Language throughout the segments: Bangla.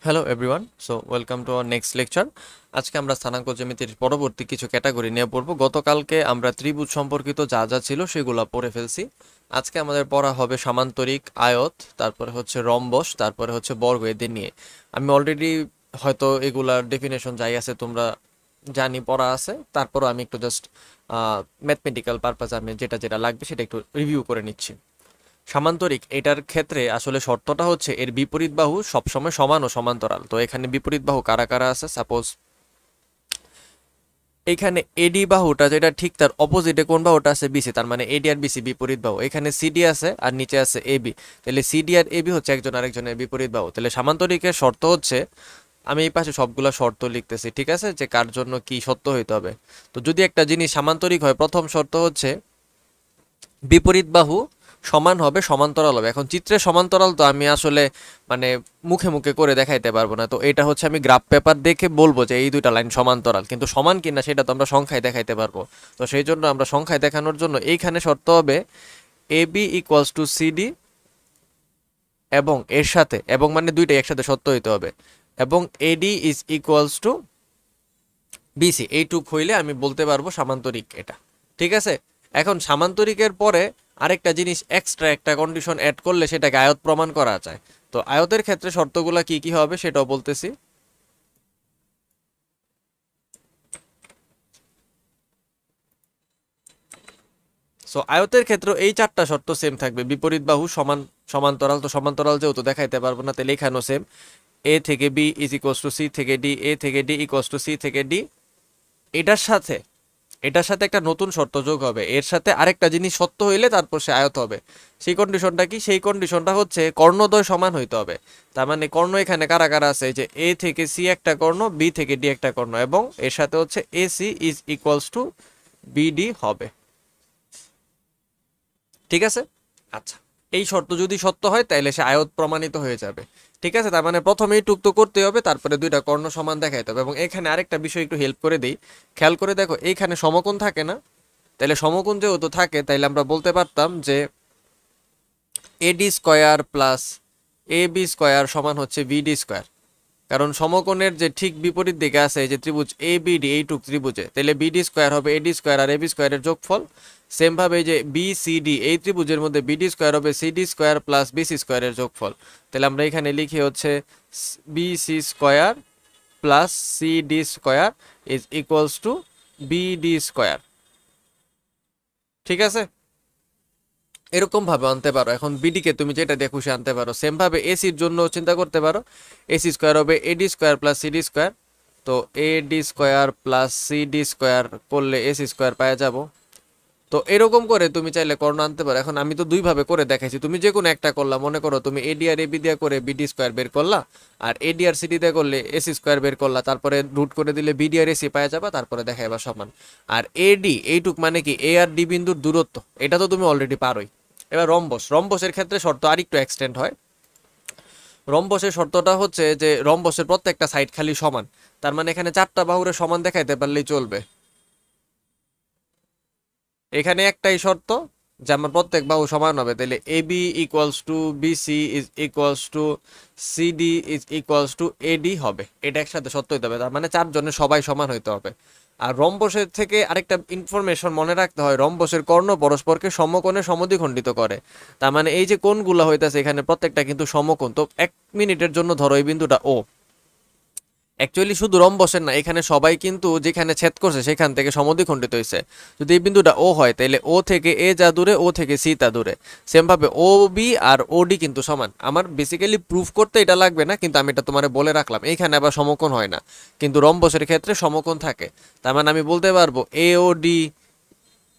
Hello everyone, so welcome to our next lecture. আজকে আমরা স্থানাঙ্ক জ্যামিতির পরবর্তী কিছু ক্যাটাগরি নিয়ে পড়বো। গতকালকে আমরা ত্রিভুজ সম্পর্কিত যা যা ছিল সেগুলো পড়ে ফেলছি। আজকে আমাদের পড়া হবে সামান্তরিক, আয়ত, তারপরে হচ্ছে রম্বস, তারপরে হচ্ছে বর্গ, এদের নিয়ে। আমি অলরেডি হয়তো এগুলার ডেফিনেশন যাই আছে তোমরা জানি পড়া আছে, তারপরও আমি একটু জাস্ট ম্যাথমেটিক্যাল পারপাস আমি যেটা যেটা লাগবে সেটা একটু রিভিউ করে নিচ্ছি। সামান্তরিক এটার ক্ষেত্রে আসলে শর্তটা হচ্ছে এর বিপরীত বাহু সবসময় সমান ও সমান্তরাল। তো এখানে বিপরীত বাহু কারা কারা আছে, সাপোজ এখানে এডি বাহুটা যেটা ঠিক তার অপোজিটে কোন বাহুটা আছে, বিসি, তার মানে এডি আর বিসি বিপরীত বাহু। এখানে সিডি আছে আর নিচে আছে এবি, তাহলে সিডি আর এবি হচ্ছে একজন আরেকজনের বিপরীত বাহু। তাহলে সামান্তরিকের শর্ত হচ্ছে, আমি এই পাশে সবগুলা শর্ত লিখতেছি, ঠিক আছে, যে কার জন্য কি সত্য হইতে হবে। তো যদি একটা জিনিস সামান্তরিক হয়, প্রথম শর্ত হচ্ছে বিপরীত বাহু সমান হবে, সমান্তরাল হবে। এখন চিত্রে সমান্তরাল তো আমি আসলে মানে মুখে মুখে করে দেখাইতে পারবো না, তো এটা হচ্ছে আমি গ্রাফ পেপার দেখে বলবো যে এই দুইটা লাইন সমান্তরাল, কিন্তু সমান কিনা সেটা তো আমরা সংখ্যায় দেখাইতে পারবো। তো সেই জন্য আমরা সংখ্যায় দেখানোর জন্য এইখানে শর্ত হবে এ বি ইকুয়ালস টু সিডি, এবং এর সাথে, এবং মানে দুইটাই একসাথে সত্য হইতে হবে, এবং AD is equals to BC. এইটুক হইলে আমি বলতে পারবো সামান্তরিক এটা, ঠিক আছে। এখন সামান্তরিকের পরে আরেকটা জিনিস এক্সট্রা একটা কন্ডিশন অ্যাড করলে সেটাকে আয়ত প্রমাণ করা যায়। তো আয়তের ক্ষেত্রে শর্তগুলা কি কি হবে সেটাও বলতেছি। সো আয়তের ক্ষেত্রে এই চারটা শর্ত সেম থাকবে, বিপরীত বাহু সমান, সমান্তরাল। তো সমান্তরাল যেহেতু দেখাইতে পারবো না, তাহলে এখানেও সেম, এ থেকে B is equals to C থেকে ডি, এ থেকে ডি ইকুয়ালস টু সি থেকে ডি। এটার সাথে একটা নতুন শর্ত যোগ হবে, এর সাথে আরেকটা জিনিস সত্য হইলে তারপর সে আয়ত হবে। সেই কন্ডিশনটা কি? সেই কন্ডিশনটা হচ্ছে কর্ণদ্বয় সমান হইতে হবে। তার মানে কর্ণ এখানে কারা কারা আছে, যে এ থেকে সি একটা কর্ণ, বি থেকে ডি একটা কর্ণ, এবং এর সাথে হচ্ছে A C is equals to BD হবে, ঠিক আছে। আচ্ছা, এই শর্ত যদি সত্য হয় তাহলে সে আয়ত প্রমাণিত হয়ে যাবে, ঠিক আছে। তার মানে প্রথমে এইটুক তো করতে হবে, তারপরে দুইটা কর্ণ সমান দেখাইতে হবে। এবং এখানে আরেকটা বিষয় একটু হেল্প করে দিই, খেয়াল করে দেখো, এইখানে সমকোণ থাকে না? তাহলে সমকোণ যেহেতু থাকে, তাইলে আমরা বলতে পারতাম যে এডি square plus A B square সমান হচ্ছে বিডি স্কোয়ার। কারণ সমকোণের যে ঠিক বিপরীত দিকে আছে, এই যে ত্রিভুজ এ বিডি, এইটুক ত্রিভুজে, তাহলে বিডি স্কোয়ার হবে এডি স্কোয়ার আর এবি স্কোয়ারের যোগফল। সেম ভাবে এই যে বি সি ডি, এই ত্রিভুজের মধ্যে বিডি স্কোয়ার হবে সিডি স্কোয়ার প্লাস বিসি স্কোয়ারের যোগফল। তাহলে আমরা এখানে লিখি হচ্ছে BC square plus CD square is equals to BD square, ঠিক আছে। এরকম ভাবে আনতে পারো। এখন বিডি কে তুমি যেটা দিয়ে খুশি আনতে পারো। সেম ভাবে এসির জন্য চিন্তা করতে পারো, এসি স্কোয়ার হবে AD square plus CD square. তো AD square plus CD square করলে এসি স্কোয়ার পাওয়া যাব। তো এরকম করে তুমি চাইলে কর্ণ আনতে পারো। এখন আমি তো দুই ভাবে করে দেখাইছি, তুমি যে কোনো একটা করলা, মনে করো তুমি এডি আর এবি দিয়ে করে বিডি স্কোয়ার বের করলা, আর এডি আর সিডি দিয়ে করলে এসি স্কোয়ার বের করলা, তারপরে রুট করে দিলে বিডি আর এসি পাওয়া যাবে, তারপরে দেখাইবা সমান। আর এডি এইটুক মানে কি, এ আর ডি বিন্দুর দূরত্ব, এটা তো তুমি অলরেডি পারোই। এবার রম্বস, রম্বসের ক্ষেত্রে শর্ত আরেকটু এক্সটেন্ড হয়। রম্বসের শর্তটা হচ্ছে যে রম্বসের প্রত্যেকটা সাইড খালি সমান, তার মানে এখানে চারটা বাহুরে সমান দেখাইতে পারলেই চলবে। এখানে একটাই শর্ত, যে আমার প্রত্যেক বাহু সমান হবে, তাহলে A B equals to BC is equals to CD is equals to AD হবে। এটা একসাথে সত্য হইতে হবে, তার মানে চারজনের সবাই সমান হইতে হবে। আর রম্বসের থেকে আরেকটা ইনফরমেশন মনে রাখতে হয়, রম্বসের কর্ণ পরস্পরকে সমকোণে সমদ্বিখণ্ডিত করে। তার মানে এই যে কোণগুলো হইতাছে এখানে প্রত্যেকটা কিন্তু সমকোণ। তো 1 মিনিটের জন্য ধরো এই বিন্দুটা ও, অ্যাকচুয়ালি শুধু রম্বসের না, এখানে সবাই কিন্তু যেখানে ছেদ করছে সেখান থেকে সমদ্বিখণ্ডিত হয়েছে। যদি এই বিন্দুটা ও হয়, তাহলে ও থেকে এ যা দূরে, ও থেকে সি তা দূরে। সেম ভাবে ও বি আর ও ডি কিন্তু সমান। আমার বেসিক্যালি প্রুফ করতে এটা লাগবে না, কিন্তু আমি এটা তোমার বলে রাখলাম। এইখানে আবার সমকোণ হয় না, কিন্তু রম্বসের ক্ষেত্রে সমকোণ থাকে। তার মানে আমি বলতে পারবো এ ও ডি,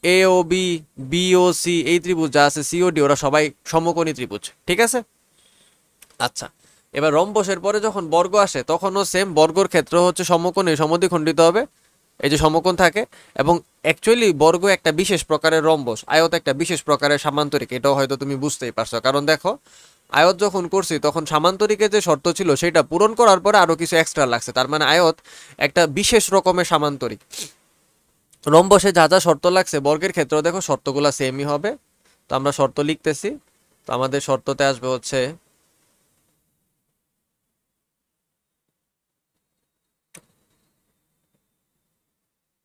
এ ও বি, বি ও সি, এই ত্রিভুজ যা আছে সি ও ডি, ওরা সবাই সমকোণী ত্রিভুজ, ঠিক আছে। আচ্ছা, এবার রম্বসের পরে যখন বর্গ আসে তখনও সেম, বর্গর ক্ষেত্র হচ্ছে সমকোণে সমদ্বিখণ্ডিত হবে, এই যে সমকোণ থাকে। এবং অ্যাকচুয়ালি বর্গ একটা বিশেষ প্রকারের রম্বস, আয়ত একটা বিশেষ প্রকারের সামান্তরিক, এটাও হয়তো তুমি বুঝতেই পারছো। কারণ দেখো, আয়ত যখন করছি তখন সামান্তরিকের যে শর্ত ছিল সেটা পূরণ করার পরে আরো কিছু এক্সট্রা লাগছে, তার মানে আয়ত একটা বিশেষ রকমের সামান্তরিক। রম্বসে যা যা শর্ত লাগছে বর্গের ক্ষেত্রেও দেখো শর্তগুলো সেমই হবে। তো আমরা শর্ত লিখতেছি। তো আমাদের শর্ততে আসবে হচ্ছে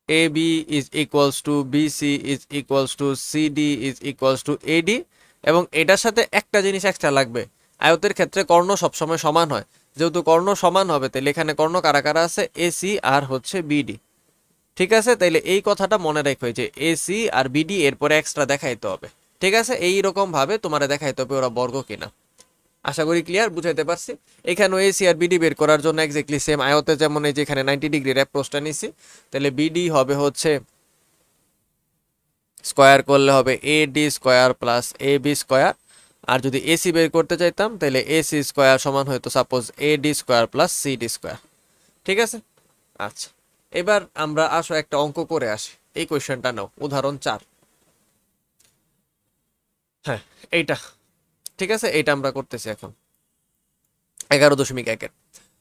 AB is equals to BC is equals to CD is equals to AD, এবং এটার সাথে একটা জিনিস এক্সট্রা লাগবে, আয়তের ক্ষেত্রে কর্ণ সবসময় সমান হয়, যেহেতু কর্ণ সমান হবে তাহলে এখানে কর্ণ কারা কারা আছে, AC আর হচ্ছে BD। ঠিক আছে, তাইলে এই কথাটা মনে রাখো যে AC আর BD এরপরে এক্সট্রা দেখাইতে হবে। ঠিক আছে, এইরকম ভাবে তোমার দেখাইতে হবে ওরা বর্গ কিনা। আশা করি ক্লিয়ার, বুঝাইতে পারছি। এখানে এসি আর বিডি বের করার জন্য এক্স্যাক্টলি সেম আয়তে, যেমন এই যে এখানে 90 ডিগ্রির অ্যাপ্রোচটা নিছি, তাহলে বিডি হবে হচ্ছে স্কয়ার করলে হবে এডি স্কয়ার প্লাস এবি স্কয়ার, আর যদি এসি বের করতে চাইতাম তাহলে এসি স্কয়ার সমান হয়তো সাপোজ এডি স্কয়ার প্লাস সিডি স্কয়ার। ঠিক আছে, আচ্ছা এবার আমরা আসো একটা অঙ্ক করে আসি। এই কোয়েশ্চেনটা নাও, উদাহরণ 4। হ্যাঁ এইটা, ঠিক আছে, এইটা আমরা করতেছি এখন 11.1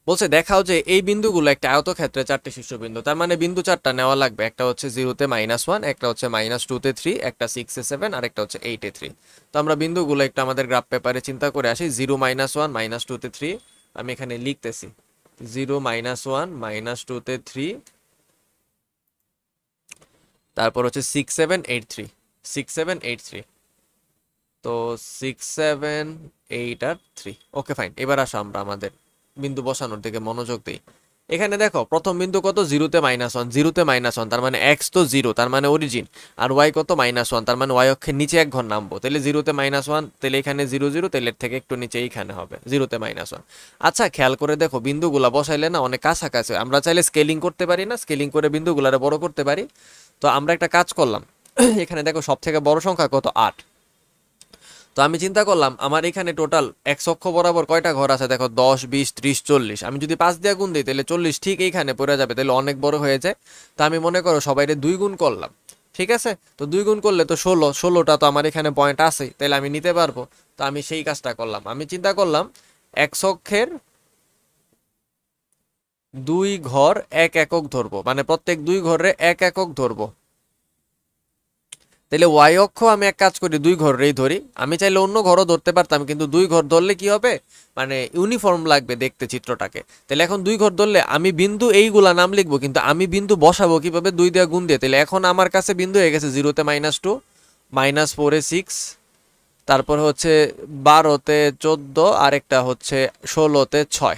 বলছে দেখাও যে এই বিন্দুগুলো একটা আয়তক্ষেত্রে চারটি শীর্ষবিন্দু, তার মানে বিন্দু চারটা নেওয়া লাগবে, একটা হচ্ছে 0-তে -1, একটা হচ্ছে -2-তে 3, একটা 6-এ 7 আর একটা হচ্ছে 8-এ 3। তো আমরা বিন্দুগুলো একটু আমাদের গ্রাফ পেপারে চিন্তা করে আসি। 0 -1 -2-তে 3, আমি এখানে লিখতেছি 0 -1 -2-তে 3, তারপর হচ্ছে 6 7 8 3, 6 7 8 3, তো 6 7 8 আর 3। ওকে ফাইন, এবার আসো আমরা আমাদের বিন্দু বসানোর দিকে মনোযোগ দিই। এখানে দেখো প্রথম বিন্দু কত, 0-তে -1, 0-তে -1 তার মানে x তো 0 তার মানে অরিজিন, আর y কত -1 তার মানে y অক্ষের নিচে এক ঘর নামবো, তাহলে 0-তে -1 তাহলে এখানে 0 0, তাহলে এর থেকে একটু নিচে এইখানে হবে 0-তে -1। আচ্ছা খেয়াল করে দেখো বিন্দুগুলা বসাইলে না অনেক কাছাকাছি, আমরা চাইলে স্কেলিং করতে পারি না, স্কেলিং করে বিন্দুগুলারে বড় করতে পারি। তো আমরা একটা কাজ করলাম, এখানে দেখো সব থেকে বড় সংখ্যা কত, 8। তো আমি চিন্তা করলাম আমার এখানে টোটাল x অক্ষ বরাবর কয়টা ঘর আছে, দেখো 10 20 30 40, আমি যদি 5 দিয়ে গুণ দিই তাহলে 40 ঠিক এইখানে পড়ে যাবে, তাহলে অনেক বড় হয়ে যায়। তো আমি মনে করো সবাইরে 2 গুণ করলাম। ঠিক আছে, তো 2 গুণ করলে তো 16, 16টা তো আমার এখানে পয়েন্ট আছে, তাহলে আমি নিতে পারবো। তো আমি সেই কাজটা করলাম, আমি চিন্তা করলাম x অক্ষের 2 ঘর 1 একক ধরবো, মানে প্রত্যেক 2 ঘরে 1 একক ধরবো। তাহলে ওয়াই অক্ষ আমি এক কাজ করি 2 ঘরেই ধরি, আমি চাইলে অন্য ঘরও ধরতে পারতাম, কিন্তু 2 ঘর ধরলে কি হবে, মানে ইউনিফর্ম লাগবে দেখতে চিত্রটাকে। তাহলে এখন 2 ঘর ধরলে আমি বিন্দু এইগুলা নাম লিখবো, কিন্তু আমি বিন্দু বসাবো কিভাবে, 2 দিয়ে গুণ দিয়ে। তাহলে এখন আমার কাছে বিন্দু হয়ে গেছে 0-তে -2, -4-এ 6, তারপর হচ্ছে 12-তে 14, আরেকটা হচ্ছে 16-তে 6।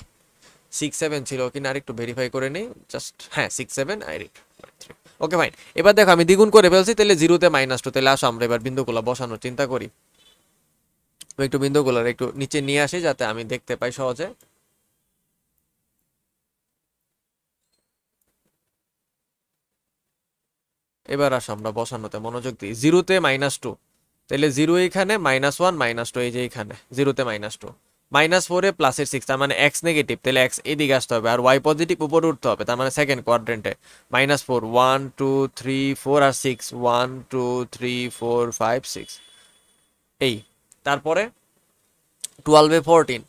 6 7 ছিল কিনা আরেকটু ভেরিফাই করে নেই জাস্ট, হ্যাঁ 6 7 আর 8। ওকে ফাইন, এবার দেখো আমি দ্বিগুণ করে ফেলছি, তাহলে 0-তে -2। তাহলে আসো আমরা এবার বিন্দুগুলো বসানোর চিন্তা করি। একটু বিন্দুগুলোর একটু নিচে নিয়ে আসি যাতে আমি দেখতে পাই সহজে। এবার আসো আমরা বসানোতে মনোযোগ দিই। 0-তে -2, তাহলে 0 এখানে, -1 -2 এই যে এখানে 0-তে -2, -4-এ প্লাসের 6 তার মানে x নেগেটিভ, তাহলে x এদিকে আসতে হবে, আর y পজিটিভ উপরে উঠতে হবে, তার মানে সেকেন্ড কোয়াড্রেন্টে। -4 1 2 3 4 আর 6 1 2 3 4 5 6 এই, তারপরে 12-এ 14,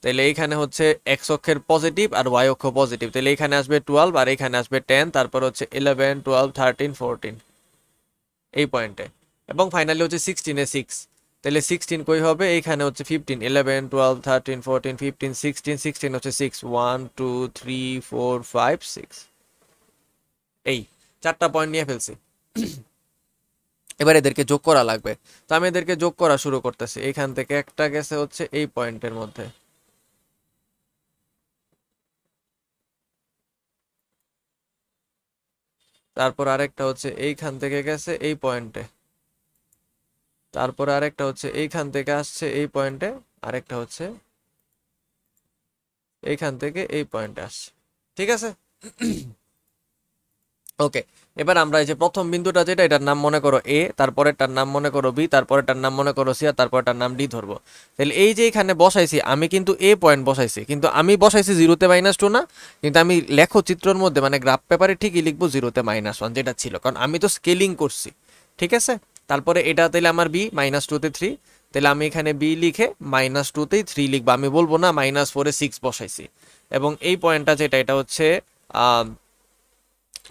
তাহলে এইখানে হচ্ছে x অক্ষের পজিটিভ আর y অক্ষ পজিটিভ, তাহলে এখানে আসবে 12 আর এখানে আসবে 10, তারপর হচ্ছে 11 12 13 14 এই পয়েন্টে, এবং ফাইনালি হচ্ছে 16-এ 6, তাহলে 16 কই হবে, এইখানে হচ্ছে 15 11 12 13 14 15 16, 16 হচ্ছে 6 1 2 3 4 5 6 এই 4টা পয়েন্ট নিয়ে ফেলছি। এবার এদেরকে যোগ করা লাগবে, তো আমি এদেরকে যোগ করা শুরু করতেছি। এইখান থেকে একটা গেছে হচ্ছে এই পয়েন্টের মধ্যে, তারপর আরেকটা হচ্ছে এইখান থেকে গেছে এই পয়েন্টে, তারপর আরেকটা হচ্ছে এইখান থেকে আসছে এই পয়েন্টে, আরেকটা হচ্ছে এইখান থেকে এই পয়েন্টে আসছে। ঠিক আছে, ওকে। এবার আমরা এই যে প্রথম বিন্দুটা যেটা, এটার নাম মনে করো এ, তারপরেরটার নাম মনে করো বি, তারপরেরটার নাম মনে করো সি, আর তারপরেরটার নাম ডি ধরবো। তাহলে এই যে এখানে বসাইছি আমি কিন্তু এ পয়েন্ট বসাইছি, কিন্তু আমি বসাইছি 0-তে -2 না, কিন্তু আমি লেখো চিত্রের মধ্যে মানে গ্রাফ পেপারে ঠিকই লিখবো 0-তে -1 যেটা ছিল, কারণ আমি তো স্কেলিং করছি। ঠিক আছে, তারপরে এটা তাহলে আমার বি -2-তে 3, তাহলে আমি এখানে বি লিখে -2-তেই 3 লিখবো, আমি বলবো না -4-এ 6 বসাইছি। এবং এই পয়েন্টটা যেটা, এটা হচ্ছে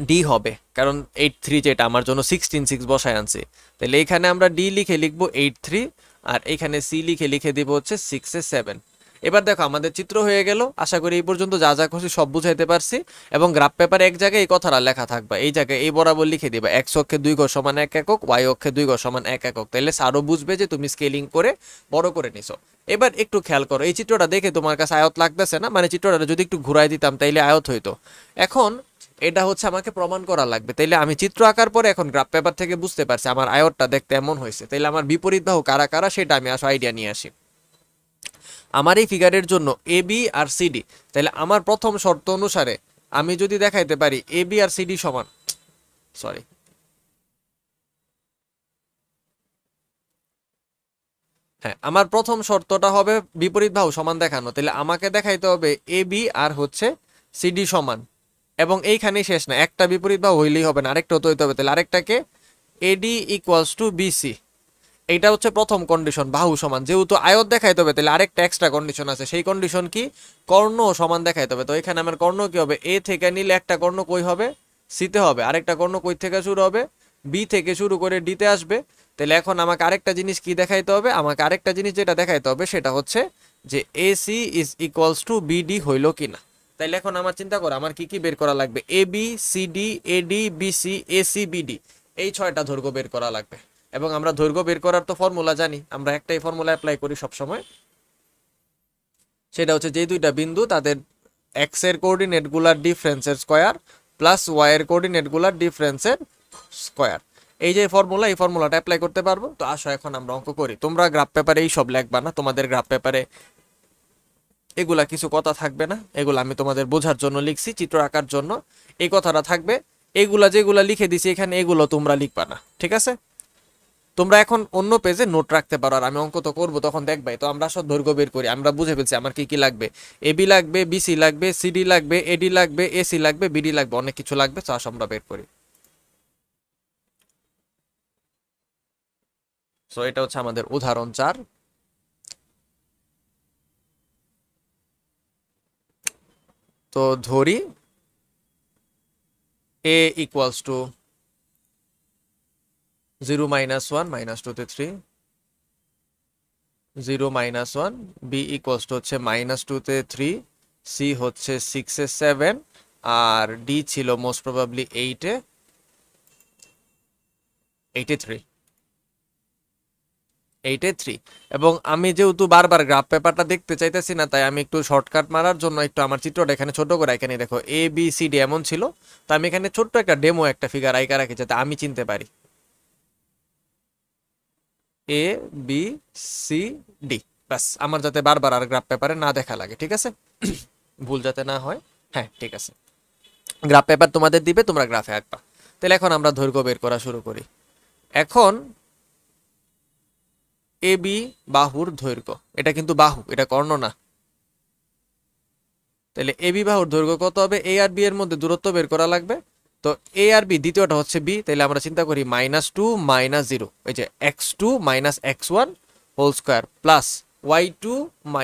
ডি হবে, কারণ 8 3 যেটা আমার জন্য 16 6 বসায় আনছি, তাহলে এখানে আমরা ডি লিখে লিখবো 8 3, আর এখানে সি লিখে লিখে দিব হচ্ছে 6-এ 7। এবার দেখো আমাদের চিত্র হয়ে গেল। আশা করি এই পর্যন্ত যা যা খুশি সব বুঝাইতে পারছি। এবং গ্রাফ পেপারে এক জায়গায় এই কথাটা লেখা থাকবে, এই জায়গায় এই বরাবর লিখে দিবা এক্স অক্ষে 2 গজ সমান 1 একক, ওয়াই অক্ষে 2 গজ সমান 1 একক। তাহলে স্যারও বুঝবে যে তুমি স্কেলিং করে বড় করে নিছো। এবার একটু খেয়াল করো, এই চিত্রটা দেখে তোমার কাছে আয়ত লাগতেছে না? মানে চিত্রটা যদি একটু ঘুরাই দিতাম তাইলে আয়ত হইতো। এখন এটা হচ্ছে আমাকে প্রমাণ করা লাগবে। তাইলে আমি চিত্র আঁকার পরে এখন গ্রাফ পেপার থেকে বুঝতে পারছি আমার আয়তটা দেখতে এমন হয়েছে। তাইলে আমার বিপরীত বাহু কারা কারা সেটা আমি আসলে আইডিয়া নিয়ে আসি। আমার এই ফিগারের জন্য এ বি আর সিডি, তাহলে আমার প্রথম শর্ত অনুসারে আমি যদি দেখাইতে পারি এ বি আর সিডি সমান, সরি, হ্যাঁ, আমার প্রথম শর্তটা হবে বিপরীত বাহু সমান দেখানো। তাহলে আমাকে দেখাইতে হবে এ বি আর হচ্ছে সিডি সমান, এবং এইখানেই শেষ না, একটা বিপরীত বাহু হইলেই হবে না, আরেকটা হতে হবে। তাহলে আরেকটাকে এডি ইকুয়ালস টু বিসি, এইটা হচ্ছে প্রথম কন্ডিশন, বাহু সমান। যেহেতু আয়ত দেখাইতে হবে তাহলে আরেকটা এক্সট্রা কন্ডিশন আছে, সেই কন্ডিশন কি, কর্ণ সমান দেখাইতে হবে। তো এখানে আমার কর্ণ কি হবে, এ থেকে নিলে একটা কর্ণ কই হবে, সিতে হবে, আরেকটা কর্ণ কই থেকে শুরু হবে, বি থেকে শুরু করে ডিতে আসবে। তাহলে এখন আমাকে আরেকটা জিনিস কি দেখাইতে হবে, আমাকে আরেকটা জিনিস যেটা দেখাইতে হবে সেটা হচ্ছে যে AC is equals to BD হইল কিনা। তাইলে এখন আমার চিন্তা করো আমার কি কি বের করা লাগবে, A B CD AD BC AC BD, এই 6টা দৈর্ঘ্য বের করা লাগবে। এবং আমরা দৈর্ঘ্য বের করার তো ফর্মুলা জানি, আমরা একটাই ফর্মুলা অ্যাপ্লাই করি সব সময়, সেটা হচ্ছে যে দুইটা বিন্দু তাদের এক্স এর কোঅর্ডিনেট গুলার ডিফারেন্সের স্কয়ার প্লাস ওয়াই এর কোঅর্ডিনেট গুলার ডিফারেন্সের স্কয়ার। এই যে ফর্মুলা, এই ফর্মুলাটা অ্যাপ্লাই করতে পারবো। তো আসো এখন আমরা অঙ্ক করি। তোমরা গ্রাফ পেপারে এই সব লিখবা না, তোমাদের গ্রাফ পেপারে এগুলা কিছু কথা থাকবে না, এগুলা আমি তোমাদের বোঝার জন্য লিখছি, চিত্র আঁকার জন্য এই কথাটা থাকবে। এগুলা যেগুলা লিখে দিছি এখানে এগুলো তোমরা লিখবা না, ঠিক আছে? তোমরা এখন অন্য পেজে নোট রাখতে পারো, আর আমি অঙ্ক তো করবো তখন দেখবাই। তো আমরা সব দৈর্ঘ্য বের করি, আমরা বুঝে ফেলছি আমার কি কি লাগবে, এবি লাগবে, বিসি লাগবে, সিডি লাগবে, এডি লাগবে, এসি লাগবে, বিডি লাগবে, অনেক কিছু লাগবে। তো আসো আমরা বের করি। সো এটা হচ্ছে আমাদের উদাহরণ 4। তো ধরি এ ইকুয়ালস টু 0 -1 -2 তে 3, 0 -1, বি ইকুয়ালস টু হচ্ছে -2 তে 3, সি হচ্ছে 6 এ 7, আর ডি ছিল মোস্ট প্রবাবলি 8 এ 3, 8 এ 3। এবং আমি যেহেতু বারবার গ্রাফ পেপারটা দেখতে চাইতেছি না, তাই আমি একটু শর্টকাট মারার জন্য একটু আমার চিত্রটা এখানে ছোট করে, এখানে দেখো এ বি সি ডি এমন ছিল, তো আমি এখানে ছোট্ট একটা ডেমো একটা ফিগার আইকা রাখি যাতে আমি চিনতে পারি। এ বি সি ডি, ব্যাস, আমার যাতে বারবার আর গ্রাফ পেপারে না দেখা লাগে, ঠিক আছে? ভুল যাতে না হয়। হ্যাঁ, ঠিক আছে। গ্রাফ পেপার তোমাদের দিবে, তোমরা গ্রাফে আঁকবা। তাহলে এখন আমরা দৈর্ঘ্য বের করা শুরু করি। এখন এ বি বাহুর দৈর্ঘ্য, এটা কিন্তু বাহু, এটা কর্ণ না। তাহলে এ বি বাহুর দৈর্ঘ্য কত হবে, এ আর বি এর মধ্যে দূরত্ব বের করা লাগবে। তো এ আর বি, দ্বিতীয়টা হচ্ছে বি, তাহলে আমরা চিন্তা করি -2 -0, এই যে x2 - x1 whole square plus y2 -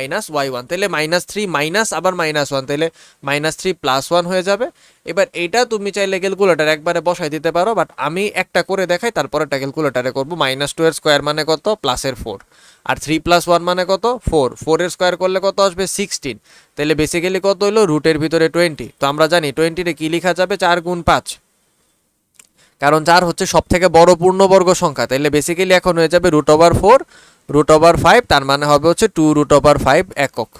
y1, তাহলে -3 মাইনাস আবার -1, তাহলে -3 + 1 হয়ে যাবে। এবার এইটা তুমি চাইলে ক্যালকুলেটর একবারে বসাই দিতে পারো, বাট আমি একটা করে দেখাই, তারপর একটা ক্যালকুলেটরে করব। -2 এর স্কয়ার মানে কত, +4, আর 3 + 1 মানে কত, 4, 4 এর স্কয়ার করলে কত আসবে, 16। তাহলে বেসিক্যালি কত হলো, রুটের ভিতরে 20। তো আমরা জানি 20 রে কি লেখা যাবে, 4 × 5, কারণ 4 হচ্ছে সব থেকে বড় পূর্ণবর্গ সংখ্যা। তাহলে বেসিক্যালি এখন হয়ে যাবে √4 √5, তার মানে হবে হচ্ছে 2√5 একক,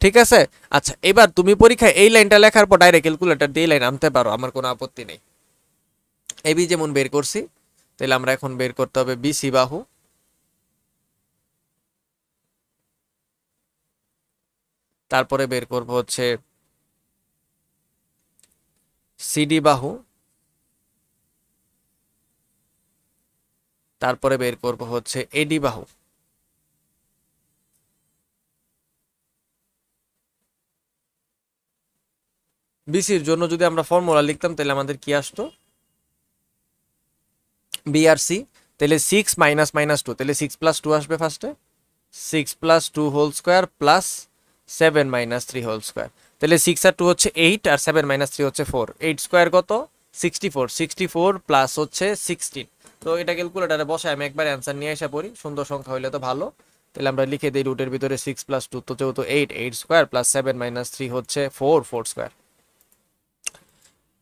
ঠিক আছে? আচ্ছা, এবার তুমি পরীক্ষায় এই লাইনটা লেখার পর ডাইরেক্ট ক্যালকুলেটর দিয়ে লাইন আনতে পারো, আমার কোনো আপত্তি নেই। এবি যেমন বের করছি, তাহলে আমরা এখন বের করতে হবে বিসি বাহু, তারপরে বের করব হচ্ছে সিডি বাহু, তারপরে বের করব হচ্ছে এডি বাহু। বিসির জন্য যদি আমরা ফর্মুলা লিখতাম তাহলে আমাদের কি আসতো, বি আর সি, তাহলে 6 - -2, তাহলে 6 + 2 আসবে ফার্স্টে, 6 + 2 whole square plus 7 - 3 whole square. তাহলে 6 আর 2 হচ্ছে 8, আর 7 - 3 হচ্ছে 4। 8 স্কয়ার কত, 64, 64 প্লাস হচ্ছে 16। তো এটা ক্যালকুলেটারে বসে আমি একবার অ্যান্সার নিয়ে এসে পড়ি, সুন্দর সংখ্যা হইলে তো ভালো। তাহলে আমরা লিখে দিই রুটের ভিতরে 6 প্লাস 2 তো যেহেতু 8 8 স্কোয়ার প্লাস 7 মাইনাস 3 হচ্ছে 4 4 স্কোয়ার।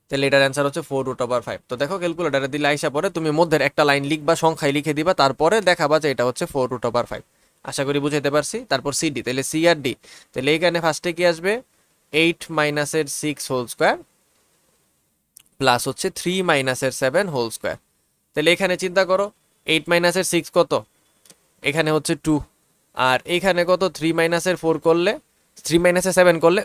তাহলে এটার অ্যান্সার হচ্ছে 4√5। তো দেখো ক্যালকুলেটারে দিলে আইসা পরে তুমি মধ্যের একটা লাইন লিখবা, সংখ্যায় লিখে দিবা, তারপরে দেখাবা যে এটা হচ্ছে 4√5। আশা করি বুঝাইতে পারছি। তারপর সিডি, তাহলে সি আর ডি, তাহলে এখানে ফার্স্টে কি আসবে 8 মাইনাসের 6 হোল স্কোয়ার প্লাস হচ্ছে 3 মাইনাসের 7 হোল স্কোয়ার। তাহলে এখানে চিন্তা করো 8 মাইনাসের 6 কত, এখানে হচ্ছে 2, আর এখানে কত 3 মাইনাসের 4 করলে 3 মাইনাসের 7 করলে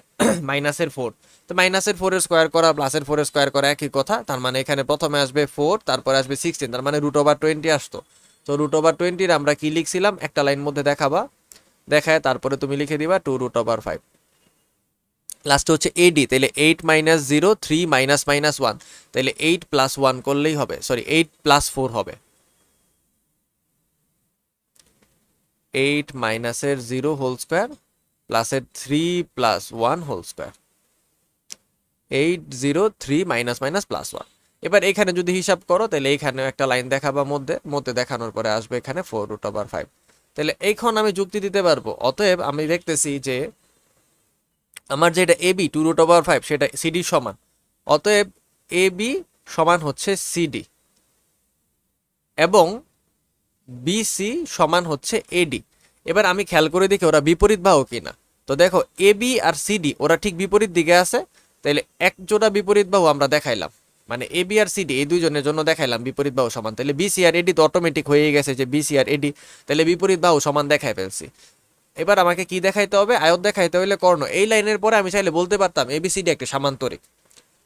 মাইনাসের 4, তো মাইনাসের 4 এর স্কোয়ার করা প্লাসের 4 এর স্কোয়ার করা একই কথা। তার মানে এখানে প্রথমে আসবে 4, তারপরে আসবে 16, তার মানে √20 আসতো। তো √20 আমরা কি লিখছিলাম, একটা লাইন মধ্যে দেখাবা, দেখায় তারপরে তুমি লিখে দিবা 2√5। লাস্টে হচ্ছে এডি, তাহলে 8 মাইনাস 0 3 মাইনাস মাইনাস 1, তাহলে 8 প্লাস 1 করলেই হবে, সরি 8 প্লাস 4 হবে। 8 মাইনাসের 0 হোল স্কোয়ার প্লাসের 3 plus 1 whole square, 8 0 3 minus minus plus 1। এবার এখানে যদি হিসাব করো তাহলে এইখানে একটা লাইন দেখাবা মধ্যে, মধ্যে দেখানোর পরে আসবে এখানে 4√5। তাহলে এখন আমি যুক্তি দিতে পারবো, অতএব আমি দেখতেছি যে আমার যেটা এবি 2√5 সেটা সিডি সমান, অতএব এবি সমান হচ্ছে সিডি এবং বিসি সমান হচ্ছে এডি। এবার আমি খেয়াল করে দেখি ওরা বিপরীত বাহু কিনা। তো দেখো এবি আর সিডি ওরা ঠিক বিপরীত দিকে আছে, তাহলে এক জোড়া বিপরীত বাহু আমরা দেখাইলাম, মানে এবি আর সিডি এই দুইজনের জন্য দেখাইলাম বিপরীত বাহু সমান। তাহলে বিসি আর এডি তো অটোমেটিক হয়ে গেছে যে বিসি আর এডি, তাহলে বিপরীত বাহু সমান দেখাই ফেলছি। এবার আমাকে কি দেখাইতে হবে, আয়ত দেখাইতে হইলে কর্ণ। এই লাইনের পরে আমি চাইলে বলতে পারতাম এবিসিডি একটা সামান্তরিক,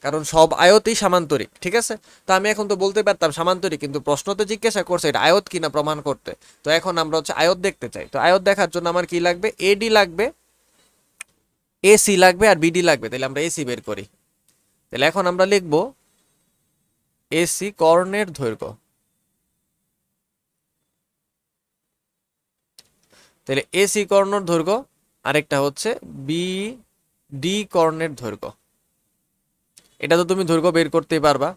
কারণ সব আয়তই সামান্তরিক, ঠিক আছে। তো আমি এখন তো বলতে পারতাম সামান্তরিক, কিন্তু প্রশ্ন তো জিজ্ঞাসা করছে এটা আয়ত কিনা প্রমাণ করতে। তো এখন আমরা হচ্ছে আয়ত দেখতে চাই। তো আয়ত দেখার জন্য আমার কি লাগবে, এডি লাগবে, এসি লাগবে আর বিডি লাগবে। তাহলে আমরা এসি বের করি। তাহলে এখন আমরা লিখব এসি কর্ণের দৈর্ঘ্য, তাহলে এসি কর্ণের দৈর্ঘ্য, আরেকটা হচ্ছে বিডি কর্ণের দৈর্ঘ্য। এটা তো তুমি দৈর্ঘ্য বের করতেই পারবা।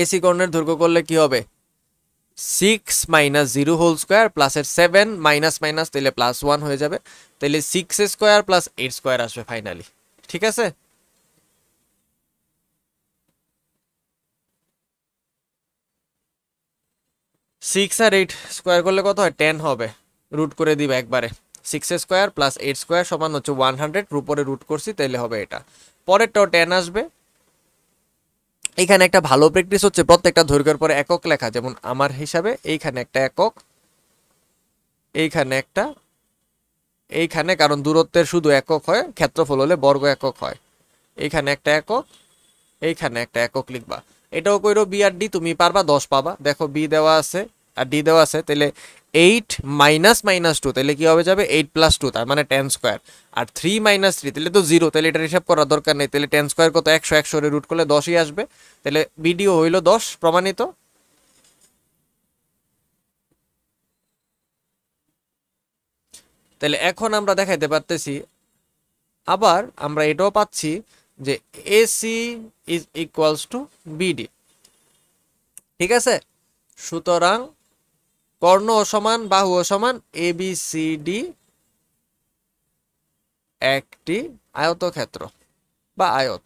এসি কর্ণের দৈর্ঘ্য করলে কি হবে 6 মাইনাস 0 হোল স্কোয়ার প্লাসের 7 মাইনাস মাইনাস, তাহলে প্লাস 1 হয়ে যাবে। তাহলে 6 স্কোয়ার প্লাস 8 স্কোয়ার আসবে ফাইনালি, ঠিক আছে। সিক্স আর 8 স্কোয়ার করলে কত হয় 10 হবে, রুট করে দিবা একবারে। 6 স্কোয়ার প্লাস 8 স্কোয়ার সমান হচ্ছে 100, উপরে রুট করছি তাইলে হবে এটা। পরেরটাও 10 আসবে। এখানে একটা ভালো প্র্যাকটিস হচ্ছে প্রত্যেকটা দৈর্ঘ্যের পরে একক লেখা, যেমন আমার হিসাবে এইখানে একটা একক, এইখানে একটা, এইখানে, কারণ দূরত্বের শুধু একক হয়, ক্ষেত্রফল হলে বর্গ একক হয়। এইখানে একটা একক, এইখানে একটা একক লিখবা। এটাও কইরো বি আর ডি, তুমি পারবা 10 পাবা। দেখো বি দেওয়া আছে আর ডি দেওয়া আছে, তাহলে 8 মাইনাস মাইনাস 2, তাহলে কি হবে যাবে 8 প্লাস 2, তার মানে 10 স্কোয়ার। আর 3 মাইনাস 3 তাহলে তো 0, তাহলে এটা হিসাব করার দরকার নেই। তাহলে 10 স্কোয়ার কত 100, 100 এর রুট করলে 10ই আসবে। তাহলে বিডিও হইল 10 প্রমাণিত। তাহলে এখন আমরা দেখাইতে পারতেছি, আবার আমরা এটাও পাচ্ছি যে AC is equals to BD, ঠিক আছে। সুতরাং কর্ণ সমান, বাহু সমান, এ বি সি ডি একটি আয়তক্ষেত্র বা আয়ত।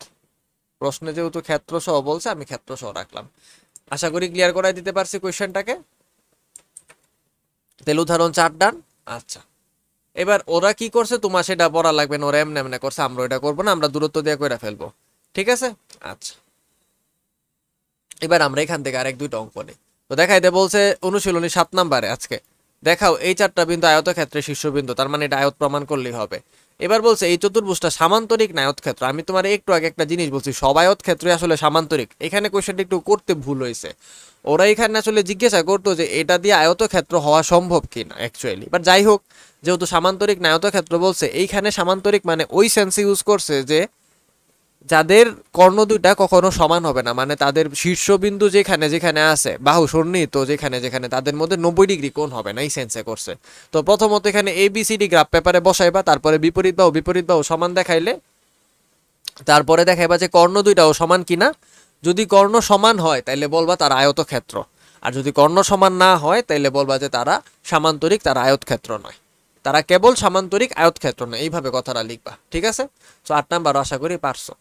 প্রশ্নে যেহেতু ক্ষেত্র সহ বলছে আমি ক্ষেত্র সহ রাখলাম। আশা করি ক্লিয়ার করাই দিতে পারছি কোয়েশ্চেনটাকে। তাহলে উদাহরণ 4 ডান। আচ্ছা, এবার ওরা কি করছে তোমার সেটা পড়া লাগবে না, ওরা এমনি এমনি করছে, আমরা এটা করবো না, আমরা দূরত্ব দিয়ে করে ফেলবো, ঠিক আছে। আচ্ছা, এবার আমরা এখান থেকে আরেক দুইটা অঙ্ক নিই। তো দেখাইতে বলছে অনুশীলনী 7 নাম্বারে আজকে, দেখাও এই 4টা বিন্দু আয়তক্ষেত্রে শীর্ষবিন্দু, তার মানে এটা আয়ত প্রমাণ করলেই হবে। এবার বলছে এই চতুর্ভুজটা সামান্তরিক না আয়তক্ষেত্র। আমি তোমার একটু আগে একটা জিনিস বলছি, সব আয়তক্ষেত্রই আসলে সামান্তরিক। এখানে কোয়েশ্চেনটা একটু করতে ভুল হয়েছে। ওরা এখানে আসলে জিজ্ঞাসা করতো যে এটা দিয়ে আয়তক্ষেত্র হওয়া সম্ভব কিনা অ্যাকচুয়ালি, বাট যাই হোক, যেহেতু সামান্তরিক না আয়তক্ষেত্র বলছে, এইখানে সামান্তরিক মানে ওই সেন্সে ইউজ করছে যে যাদের কর্ণ দুইটা কখনো সমান হবে না, মানে তাদের শীর্ষবিন্দু যেখানে যেখানে আছে, বাহু সন্নিহিত যেখানে যেখানে, তাদের মধ্যে 90 ডিগ্রি কোণ হবে না, এই সেন্সে করছে। তো প্রথমত এখানে এবিসিডি গ্রাফ পেপারে বসাইবা, তারপরে বিপরীত বাহু সমান দেখাইলে তারপরে দেখাইবা যে কর্ণ দুইটাও সমান কিনা। যদি কর্ণ সমান হয় তাহলে বলবা তার আয়তক্ষেত্র, আর যদি কর্ণ সমান না হয় তাহলে বলবা যে তারা সামান্তরিক, তারা আয়তক্ষেত্র নয়, তারা কেবল সামান্তরিক, আয়তক্ষেত্র নয়। এইভাবে কথাটা লিখবা, ঠিক আছে? তো 8 নাম্বার আশা করি পারছো।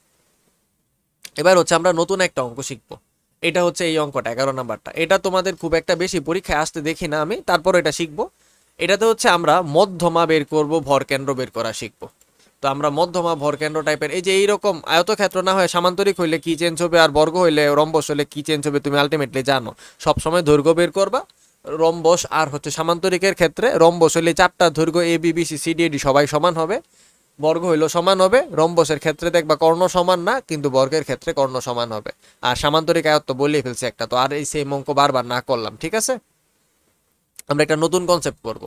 এবার হচ্ছে আমরা নতুন একটা অঙ্ক শিখবো। এটা হচ্ছে এই অঙ্কটা 11 নাম্বারটা। এটা তোমাদের খুব একটা বেশি পরীক্ষায় আসতে দেখি না আমি, তারপর এটা শিখবো। এটাতে হচ্ছে আমরা মধ্যমা বের করব, ভরকেন্দ্র বের করা শিখবো। তো আমরা মধ্যমা ভরকেন্দ্র টাইপের এই যে এইরকম আয়তক্ষেত্র না হয় সামান্তরিক হইলে কি চেঞ্জ হবে, আর বর্গ হইলে রম্বস হইলে কি চেঞ্জ হবে তুমি আলটিমেটলি জানো। সবসময় দৈর্ঘ্য বের করবা, রম্বস আর হচ্ছে সামান্তরিকের ক্ষেত্রে রম্বস হইলে 4টা দৈর্ঘ্য A B B C C D D সবাই সমান হবে, বর্গ হইলো সমান হবে। রম্বসের ক্ষেত্রে দেখবা কর্ণ সমান না, কিন্তু বর্গের ক্ষেত্রে কর্ণ সমান হবে। আর সামান্তরিক আয়ত তো বলেই ফেলছি একটা, তো আর এই সেম অঙ্ক বারবার না করলাম, ঠিক আছে? আমরা একটা নতুন কনসেপ্ট করব।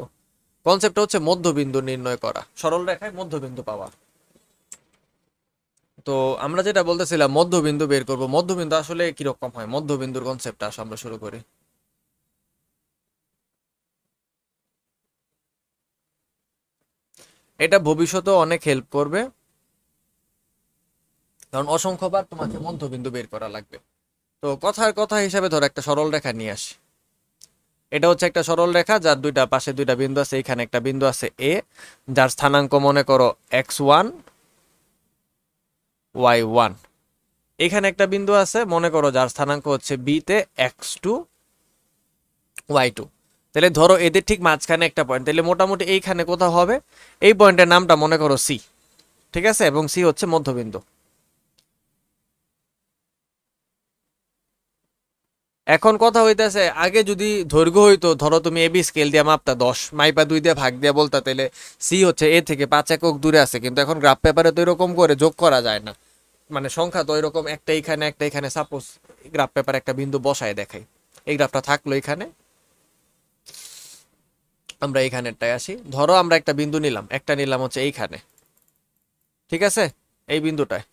কনসেপ্টটা হচ্ছে মধ্যবিন্দু নির্ণয় করা, সরল রেখায় মধ্যবিন্দু পাওয়া। তো আমরা যেটা বলতেছিলাম মধ্যবিন্দু বের করব। মধ্যবিন্দু আসলে কিরকম হয়, মধ্যবিন্দুর কনসেপ্টটা আমরা শুরু করি। এটা ভবিষ্যতেও অনেক হেল্প করবে, কারণ অসংখ্যবার তোমাকে মধ্যবিন্দু বের করা লাগবে। তো কথার কথা হিসাবে ধরো একটা সরল রেখা নিয়ে আসি। এটা হচ্ছে একটা সরল রেখা যার দুইটা পাশে দুইটা বিন্দু আছে। এখানে একটা বিন্দু আছে এ, যার স্থানাঙ্ক মনে করো x1 y1। এখানে একটা বিন্দু আছে মনে করো যার স্থানাঙ্ক হচ্ছে বি তে x2 y2। তাহলে ধরো এদের ঠিক মাঝখানে একটা পয়েন্ট, তাহলে মোটামুটি এইখানে কোথাও হবে। এই পয়েন্টের নামটা মনে করো সি, ঠিক আছে? এবং সি হচ্ছে মধ্যবিন্দু। এখন কথা হইতেছে আগে যদি দৈর্ঘ্য হইতো, ধরো তুমি এবি স্কেল দিয়ে মাপতা 10, মাইপা 2 দিয়ে ভাগ দিয়ে বলতা, তাহলে সি হচ্ছে এ থেকে 5 একক দূরে আছে। কিন্তু এখন গ্রাফ পেপারে তো এরকম করে যোগ করা যায় না, মানে সংখ্যা তো এরকম একটা এখানে একটা এখানে। সাপোজ গ্রাফ পেপারে একটা বিন্দু বসায় দেখাই, এই গ্রাফটা থাকলো এখানে, আমরা এইখানেরটায় আসি। ধরো আমরা একটা বিন্দু নিলাম, একটা নিলাম হচ্ছে এইখানে, ঠিক আছে? এই বিন্দুটায়,